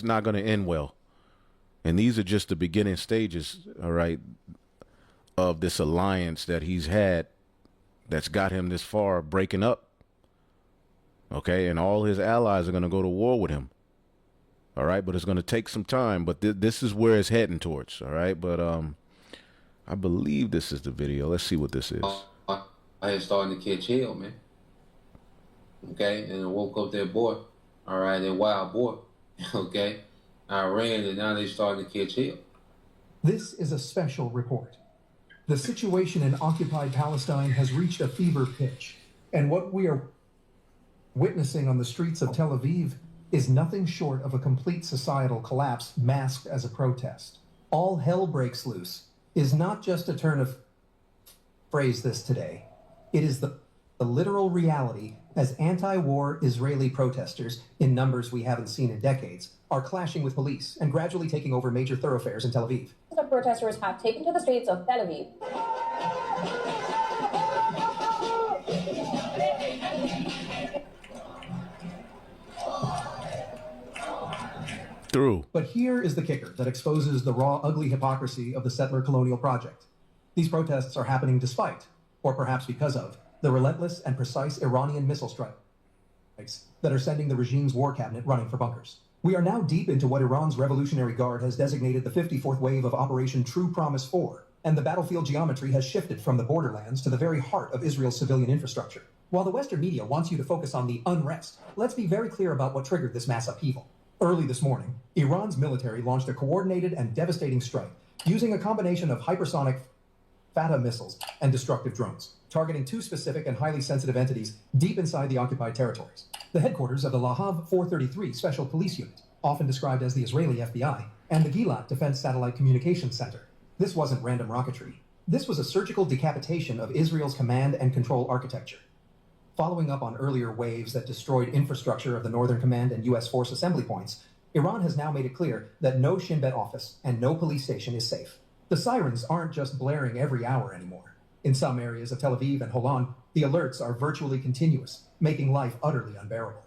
not going to end well. And these are just the beginning stages, all right, of this alliance that he's had that's got him this far breaking up. Okay, and all his allies are going to go to war with him. All right, but it's going to take some time. But this is where it's heading towards. All right, but I believe this is the video. Let's see what this is. I had starting to catch hell, man. Okay, and I woke up that boy. All right, that wild boy. Okay. I ran and now they starting to catch hell. This is a special report. The situation in occupied Palestine has reached a fever pitch, and what we are witnessing on the streets of Tel Aviv is nothing short of a complete societal collapse masked as a protest. All hell breaks loose is not just a turn of phrase this today. It is the literal reality as anti-war Israeli protesters, in numbers we haven't seen in decades, are clashing with police and gradually taking over major thoroughfares in Tel Aviv. The protesters have taken to the streets of Tel Aviv. But here is the kicker that exposes the raw, ugly hypocrisy of the settler colonial project. These protests are happening despite, or perhaps because of, the relentless and precise Iranian missile strikes that are sending the regime's war cabinet running for bunkers. We are now deep into what Iran's Revolutionary Guard has designated the 54th wave of Operation True Promise 4, and the battlefield geometry has shifted from the borderlands to the very heart of Israel's civilian infrastructure. While the Western media wants you to focus on the unrest, let's be very clear about what triggered this mass upheaval. Early this morning, Iran's military launched a coordinated and devastating strike using a combination of hypersonic Fatah missiles and destructive drones, targeting two specific and highly sensitive entities deep inside the occupied territories. The headquarters of the Lahav 433 Special Police Unit, often described as the Israeli FBI, and the Gilat Defense Satellite Communications Center. This wasn't random rocketry. This was a surgical decapitation of Israel's command and control architecture. Following up on earlier waves that destroyed infrastructure of the Northern Command and U.S. force assembly points, Iran has now made it clear that no Shin Bet office and no police station is safe. The sirens aren't just blaring every hour anymore. In some areas of Tel Aviv and Holon, the alerts are virtually continuous, making life utterly unbearable.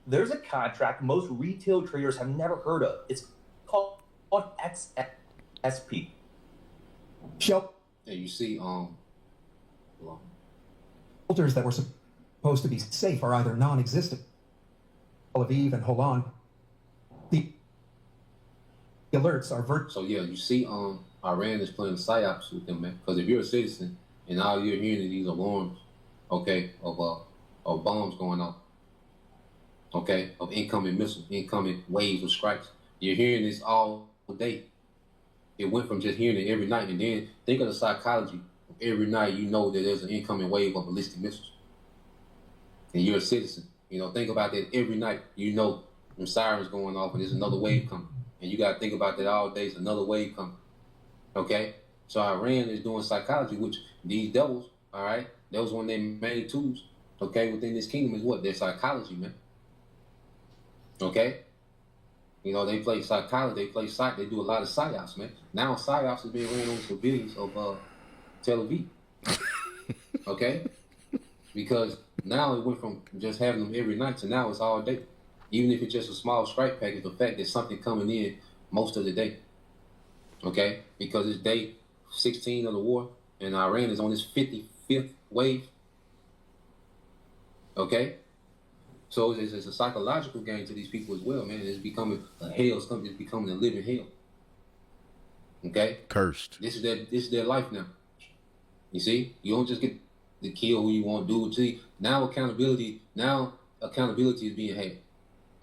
There's a contract most retail traders have never heard of. It's called XSP. Yeah, you see, Shelters that were supposed to be safe are either non-existent. Tel Aviv and Holon, the alerts are So yeah, you see, Iran is playing psyops with them, man. Because if you're a citizen and all you're hearing is these alarms, okay, of bombs going off, okay, of incoming missiles, incoming waves of strikes, you're hearing this all day. It went from just hearing it every night, and then think of the psychology. Every night you know that there's an incoming wave of ballistic missiles, and you're a citizen. You know, think about that every night. You know, when sirens going off, and there's another wave coming, and you got to think about that all day. There's another wave coming. Okay, so Iran is doing psychology, which these devils, all right, that was one of their main tools. Okay, within this kingdom is what? Their psychology, man. Okay. You know, they play psychology, they play psych, they do a lot of psyops, man. Now psyops is being ran on civilians of Tel Aviv. Okay? Because now it went from just having them every night to now it's all day. Even if it's just a small strike package, the fact that something coming in most of the day. Okay? Because it's day 16 of the war, and Iran is on its 55th wave. Okay? So it's a psychological game to these people as well, man. It's becoming a hell. It's becoming a living hell. Okay? Cursed. This is their life now. You see? You don't just get to kill who you want to do. See, now accountability is being had.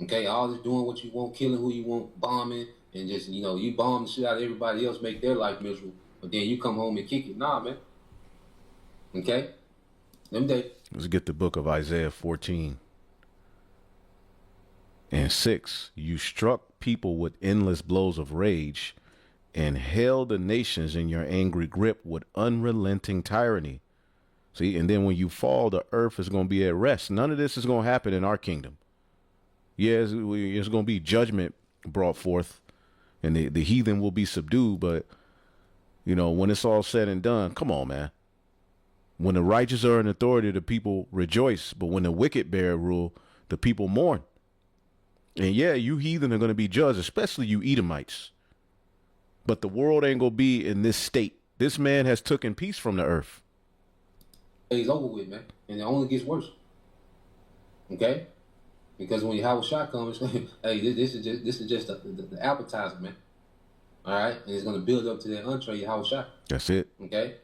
Okay? All this doing what you want, killing who you want, bombing, and just, you know, you bomb the shit out of everybody else, make their life miserable. But then you come home and kick it. Nah, man. Okay? Them days. Let's get the book of Isaiah 14. And 6, you struck people with endless blows of rage and held the nations in your angry grip with unrelenting tyranny. See, and then when you fall, the earth is going to be at rest. None of this is going to happen in our kingdom. Yes, it's going to be judgment brought forth and the heathen will be subdued. But, you know, when it's all said and done, come on, man. When the righteous are in authority, the people rejoice. But when the wicked bear rule, the people mourn. And yeah, you heathen are going to be judged, especially you Edomites. But the world ain't going to be in this state. This man has taken peace from the earth. It's over with, man. And it only gets worse. Okay? Because when Yahweh Shah comes, hey, this is just the appetizer, man. All right? And it's going to build up to that entree, Yahweh Shah. That's it. Okay?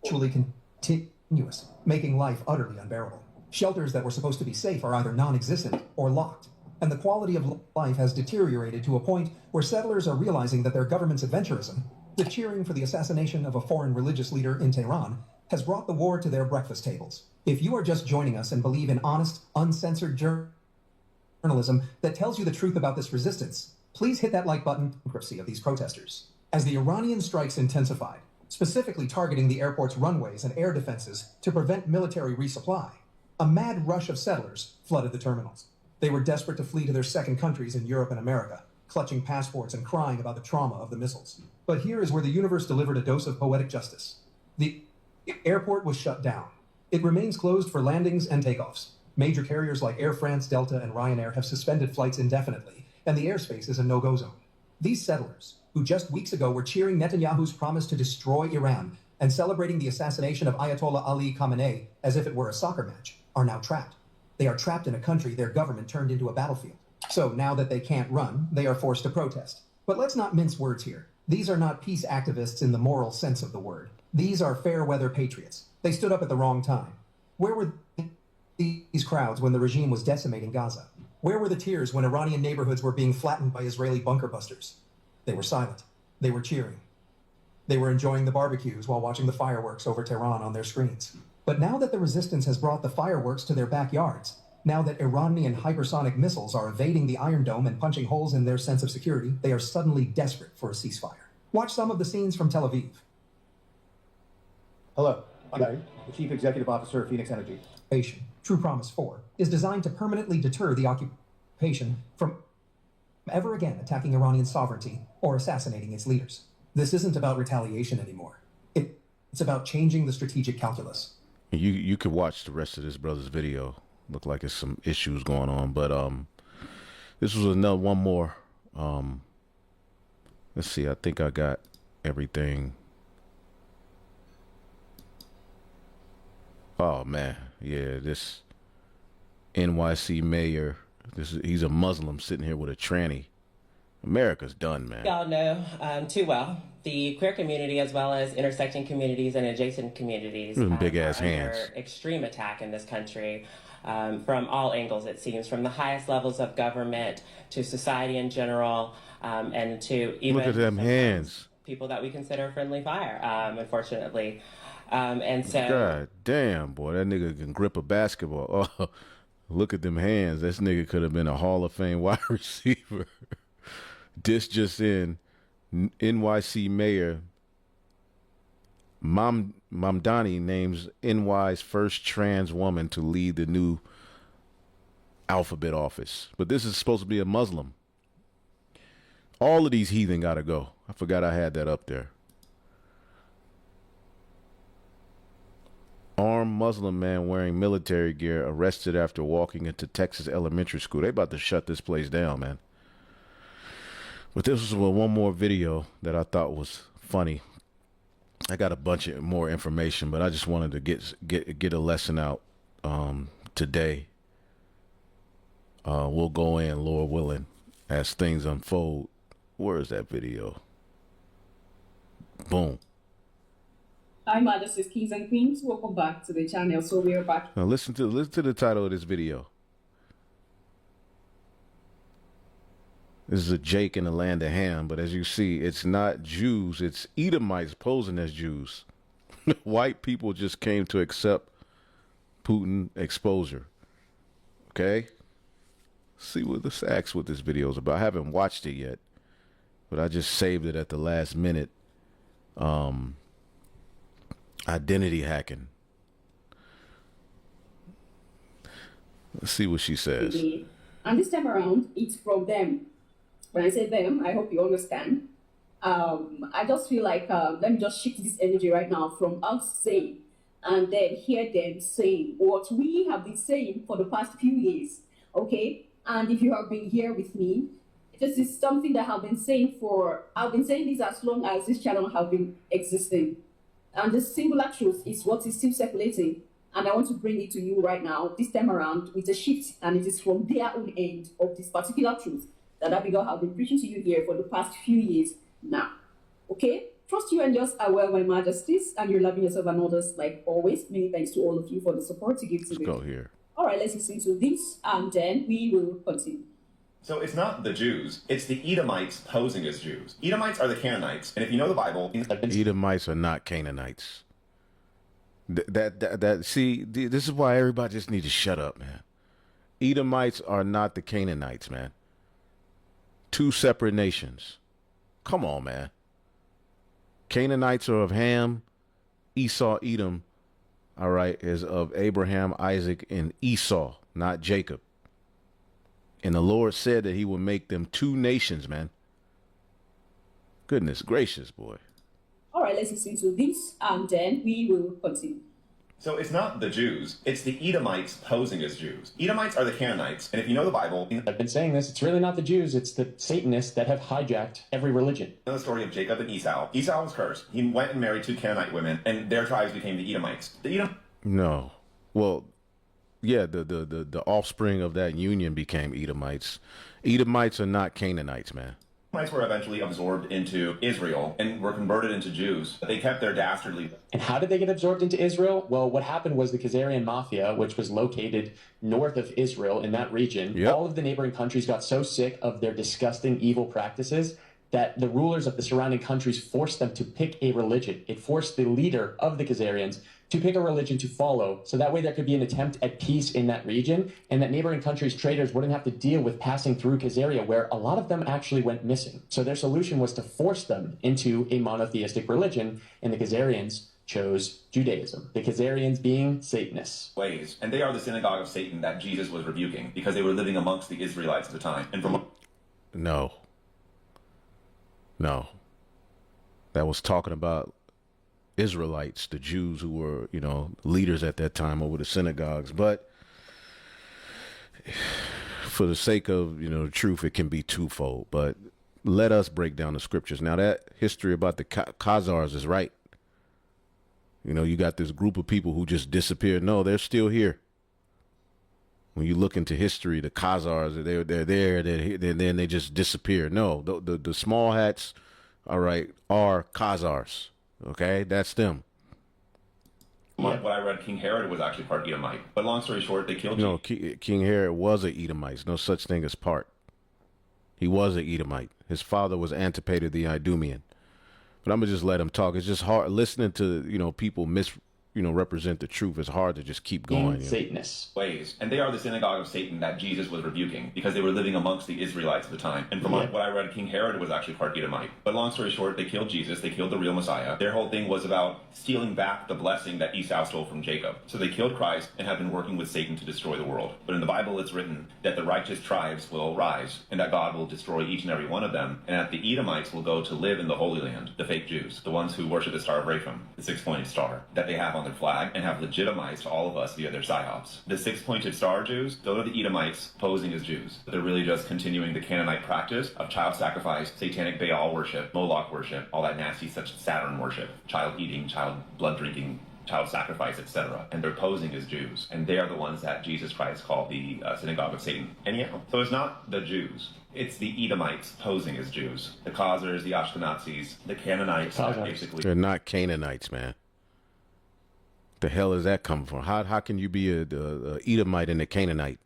Actually continuous, making life utterly unbearable. Shelters that were supposed to be safe are either non-existent or locked. And the quality of life has deteriorated to a point where settlers are realizing that their government's adventurism, the cheering for the assassination of a foreign religious leader in Tehran, has brought the war to their breakfast tables. If you are just joining us and believe in honest, uncensored journalism that tells you the truth about this resistance, please hit that like button of these protesters. As the Iranian strikes intensified, specifically targeting the airport's runways and air defenses to prevent military resupply, a mad rush of settlers flooded the terminals. They were desperate to flee to their second countries in Europe and America, clutching passports and crying about the trauma of the missiles. But here is where the universe delivered a dose of poetic justice. The airport was shut down. It remains closed for landings and takeoffs. Major carriers like Air France, Delta, and Ryanair have suspended flights indefinitely, and the airspace is a no-go zone. These settlers, who just weeks ago were cheering Netanyahu's promise to destroy Iran and celebrating the assassination of Ayatollah Ali Khamenei as if it were a soccer match, are now trapped. They are trapped in a country their government turned into a battlefield. So now that they can't run, they are forced to protest. But let's not mince words here. These are not peace activists in the moral sense of the word. These are fair-weather patriots. They stood up at the wrong time. Where were these crowds when the regime was decimating Gaza? Where were the tears when Iranian neighborhoods were being flattened by Israeli bunker busters? They were silent. They were cheering. They were enjoying the barbecues while watching the fireworks over Tehran on their screens. But now that the resistance has brought the fireworks to their backyards, Now that Iranian hypersonic missiles are evading the Iron Dome and punching holes in their sense of security, they are suddenly desperate for a ceasefire. Watch some of the scenes from Tel Aviv. Hello, I'm the Chief Executive Officer of Phoenix Energy. True Promise 4 is designed to permanently deter the occupation from ever again attacking Iranian sovereignty or assassinating its leaders. This isn't about retaliation anymore. It's about changing the strategic calculus. You could watch the rest of this brother's video. Look like there's some issues going on, but this was one more. Let's see. I think I got everything. Oh man, yeah, this NYC mayor. He's a Muslim sitting here with a tranny. America's done, man. Y'all know too well the queer community as well as intersecting communities and adjacent communities big ass hands. Under extreme attack in this country from all angles, it seems, from the highest levels of government to society in general, and to even look at them hands. People that we consider friendly fire, unfortunately. And so, God damn, boy, that nigga can grip a basketball. Oh, look at them hands. This nigga could have been a Hall of Fame wide receiver. This just in, NYC Mayor Mamdani names NY's first trans woman to lead the new alphabet office. But this is supposed to be a Muslim. All of these heathen gotta go. I forgot I had that up there. Armed Muslim man wearing military gear arrested after walking into Texas elementary school. They about to shut this place down, man. But this was one more video that I thought was funny. I got a bunch of more information, but I just wanted to get a lesson out today. We'll go in, Lord willing, as things unfold. Where is that video? Boom. Hi, Majesties, Kings and Queens. Welcome back to the channel. So we are back. Now listen to the title of this video. This is a Jake in the land of Ham, but as you see, it's not Jews, it's Edomites posing as Jews. White people just came to accept Putin exposure. Okay? See what this acts what this video is about. I haven't watched it yet, but I just saved it at the last minute. Identity hacking. Let's see what she says. And this time around, it's from them. When I say them, I hope you understand. I just feel like, let me just shift this energy right now from us saying and then hear them saying what we have been saying for the past few years, okay? And if you have been here with me, this is something that I've been saying this as long as this channel has been existing. And the singular truth is what is still circulating. And I want to bring it to you right now, this time around, with a shift, and it is from their own end of this particular truth that Abigail have been preaching to you here for the past few years now. Okay? Trust you and yours are well, my majesties, and you're loving yourself and others like always. Many thanks to all of you for the support you give to me. Let's go here. All right, let's listen to this, and then we will continue. So it's not the Jews, it's the Edomites posing as Jews. Edomites are the Canaanites, and if you know the Bible... Edomites are not Canaanites. See, this is why everybody just needs to shut up, man. Edomites are not the Canaanites, man. Two separate nations. Come on, man. Canaanites are of Ham. Esau, Edom, all right, is of Abraham, Isaac, and Esau, not Jacob. And the Lord said that he would make them two nations, man. Goodness gracious, boy. All right, let's listen to this, and then we will continue. So it's not the Jews, it's the Edomites posing as Jews. Edomites are the Canaanites, and if you know the Bible... I've been saying this, it's really not the Jews, it's the Satanists that have hijacked every religion. You know the story of Jacob and Esau. Esau was cursed. He went and married two Canaanite women, and their tribes became the Edomites. No. Well, yeah, the offspring of that union became Edomites. Edomites are not Canaanites, man. Edomites were eventually absorbed into Israel and were converted into Jews. They kept their dastardly... And how did they get absorbed into Israel? Well, what happened was the Khazarian Mafia, which was located north of Israel in that region, all of the neighboring countries got so sick of their disgusting, evil practices that the rulers of the surrounding countries forced them to pick a religion. It forced the leader of the Khazarians to pick a religion to follow, so that way there could be an attempt at peace in that region, and that neighboring countries' traders wouldn't have to deal with passing through Khazaria, where a lot of them actually went missing. So their solution was to force them into a monotheistic religion, and the Khazarians chose Judaism, the Khazarians being Satanists. Ways, and they are the synagogue of Satan that Jesus was rebuking because they were living amongst the Israelites at the time. And from No. That was talking about Israelites, the Jews who were, leaders at that time over the synagogues. But for the sake of, the truth, it can be twofold. But let us break down the scriptures. Now, that history about the Khazars is right. You got this group of people who just disappeared. No, they're still here. When you look into history, the Khazars, they're there, then they just disappear. No, the small hats, all right, are Khazars. Okay, that's them. what I read, King Herod was actually part Edomite. But long story short, they killed No, King Herod was an Edomite. No such thing as part. He was an Edomite. His father was Antipater the Idumean. But I'm going to just let him talk. It's just hard listening to, people represent the truth. It's hard to just keep going. Satanists. Ways, and they are the synagogue of Satan that Jesus was rebuking because they were living amongst the Israelites at the time. And from what I read, King Herod was actually part Edomite. But long story short, they killed Jesus. They killed the real Messiah. Their whole thing was about stealing back the blessing that Esau stole from Jacob. So they killed Christ and have been working with Satan to destroy the world. But in the Bible, it's written that the righteous tribes will rise and that God will destroy each and every one of them, and that the Edomites will go to live in the Holy Land, the fake Jews, the ones who worship the Star of Rapham, the six-pointed star that they have on their flag and have legitimized all of us via their psyops. The six-pointed star Jews, those are the Edomites posing as Jews. They're really just continuing the Canaanite practice of child sacrifice, satanic Baal worship, Moloch worship, all that nasty such Saturn worship, child eating, child blood drinking, child sacrifice, etc. And they're posing as Jews. And they are the ones that Jesus Christ called the synagogue of Satan. And so it's not the Jews. It's the Edomites posing as Jews. The Khazars, the Ashkenazis, the Canaanites, basically. They're not Canaanites, man. The hell is that coming from? How can you be a Edomite and a Canaanite?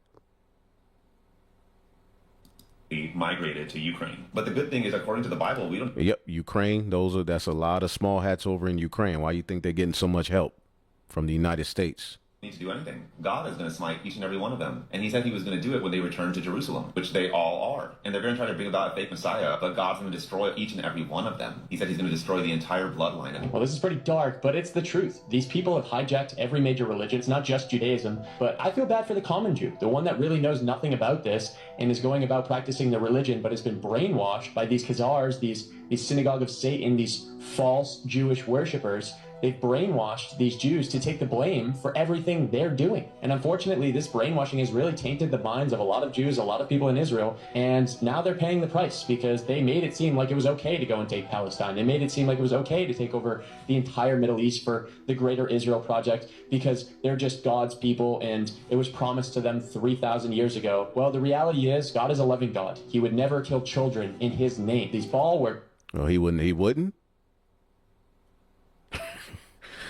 Migrated to Ukraine. But the good thing is, according to the Bible, we don't... Yep, Ukraine. That's a lot of small hats over in Ukraine. Why you think they're getting so much help from the United States? Need to do anything. God is going to smite each and every one of them. And he said he was going to do it when they return to Jerusalem, which they all are. And they're going to try to bring about a fake Messiah, but God's going to destroy each and every one of them. He said he's going to destroy the entire bloodline. Well, this is pretty dark, but it's the truth. These people have hijacked every major religion. It's not just Judaism, but I feel bad for the common Jew, the one that really knows nothing about this and is going about practicing the religion, but has been brainwashed by these Khazars, these synagogue of Satan, these false Jewish worshippers. They've brainwashed these Jews to take the blame for everything they're doing. And unfortunately, this brainwashing has really tainted the minds of a lot of Jews, a lot of people in Israel. And now they're paying the price because they made it seem like it was okay to go and take Palestine. They made it seem like it was okay to take over the entire Middle East for the Greater Israel Project because they're just God's people and it was promised to them 3,000 years ago. Well, the reality is God is a loving God. He would never kill children in his name. These Baal were... Oh, he wouldn't?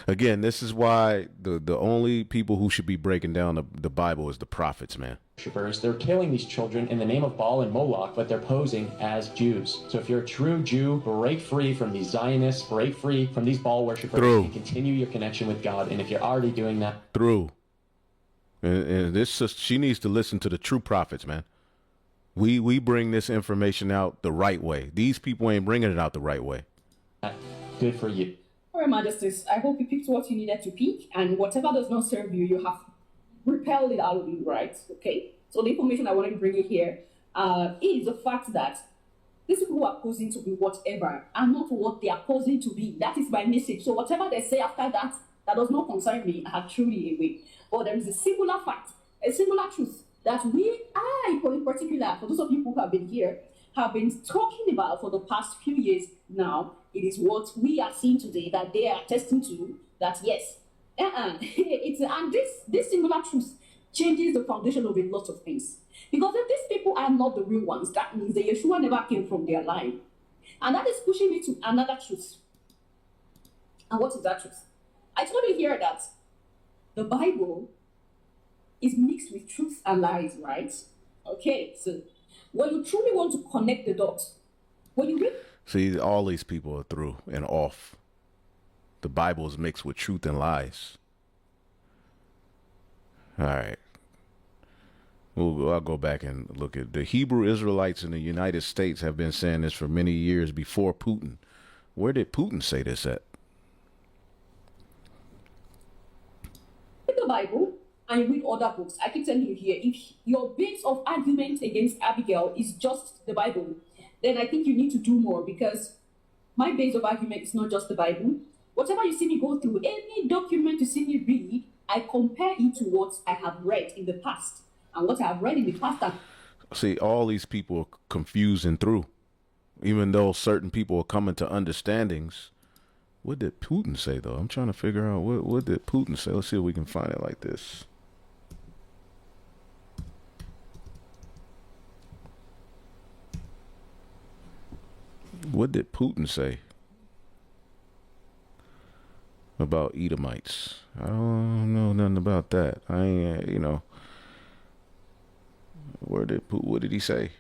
Again, this is why the only people who should be breaking down the Bible is the prophets, man. They're killing these children in the name of Baal and Moloch, but they're posing as Jews. So if you're a true Jew, break free from these Zionists, break free from these Baal worshippers, and continue your connection with God. And if you're already doing that... And she needs to listen to the true prophets, man. We bring this information out the right way. These people ain't bringing it out the right way. Good for you. Your Majesties, I hope you picked what you needed to pick, and whatever does not serve you, you have repelled it out of you, right? Okay? So the information I want to bring you here is the fact that these people who are posing to be whatever are not what they are posing to be. That is my message. So whatever they say after that, that does not concern me, I have truly away. But there is a singular fact, a singular truth that I in particular, for those of you who have been here, have been talking about for the past few years now. It is what we are seeing today that they are attesting to, that yes, and this singular truth changes the foundation of a lot of things. Because if these people are not the real ones, that means the Yeshua never came from their line. And that is pushing me to another truth. And what is that truth? I told you here that the Bible is mixed with truth and lies, right? Okay, so when you truly want to connect the dots, when you read... See, all these people are through and off. The Bible is mixed with truth and lies. All right. Well, I'll go back and look at the Hebrew Israelites in the United States have been saying this for many years before Putin. Where did Putin say this at? Read the Bible and you read other books. I keep telling you here, if your base of argument against Abigail is just the Bible, then I think you need to do more, because my base of argument is not just the Bible. Whatever you see me go through, any document you see me read, I compare it to what I have read in the past. And what I have read in the past. See, all these people are confusing through. Even though certain people are coming to understandings. What did Putin say, though? I'm trying to figure out what did Putin say. Let's see if we can find it like this. What did Putin say about Edomites? I don't know nothing about that. I ain't, what did he say?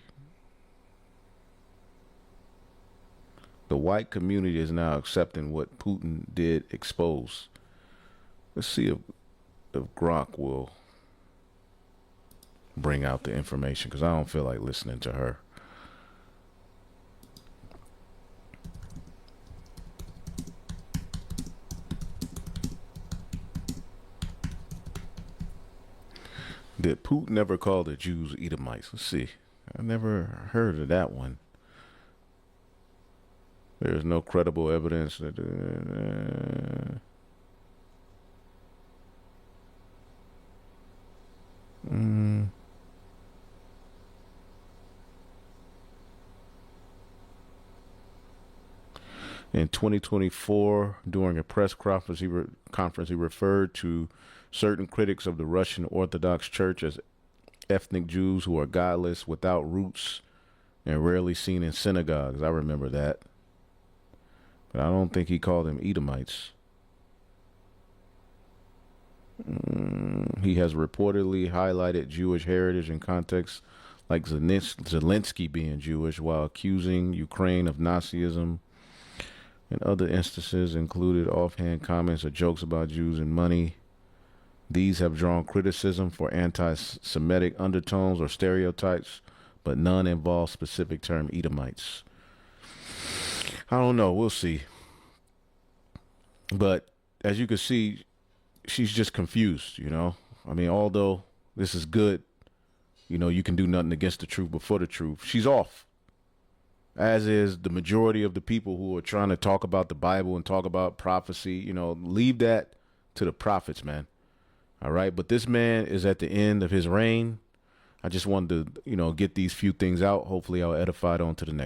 The white community is now accepting what Putin did expose. Let's see if Gronk will bring out the information, because I don't feel like listening to her. Did Putin ever call the Jews Edomites? Let's see. I never heard of that one. There is no credible evidence that. In 2024, during a press conference, he referred to certain critics of the Russian Orthodox Church as ethnic Jews who are godless, without roots, and rarely seen in synagogues. I remember that. But I don't think he called them Edomites. He has reportedly highlighted Jewish heritage in contexts like Zelensky being Jewish, while accusing Ukraine of Nazism. And other instances included offhand comments or jokes about Jews and money. These have drawn criticism for anti-Semitic undertones or stereotypes, but none involve specific term Edomites. I don't know. We'll see. But as you can see, she's just confused, I mean, although this is good, you can do nothing against the truth but for the truth. She's off. As is the majority of the people who are trying to talk about the Bible and talk about prophecy. Leave that to the prophets, man. All right. But this man is at the end of his reign. I just wanted to, get these few things out. Hopefully I'll edify it on to the next.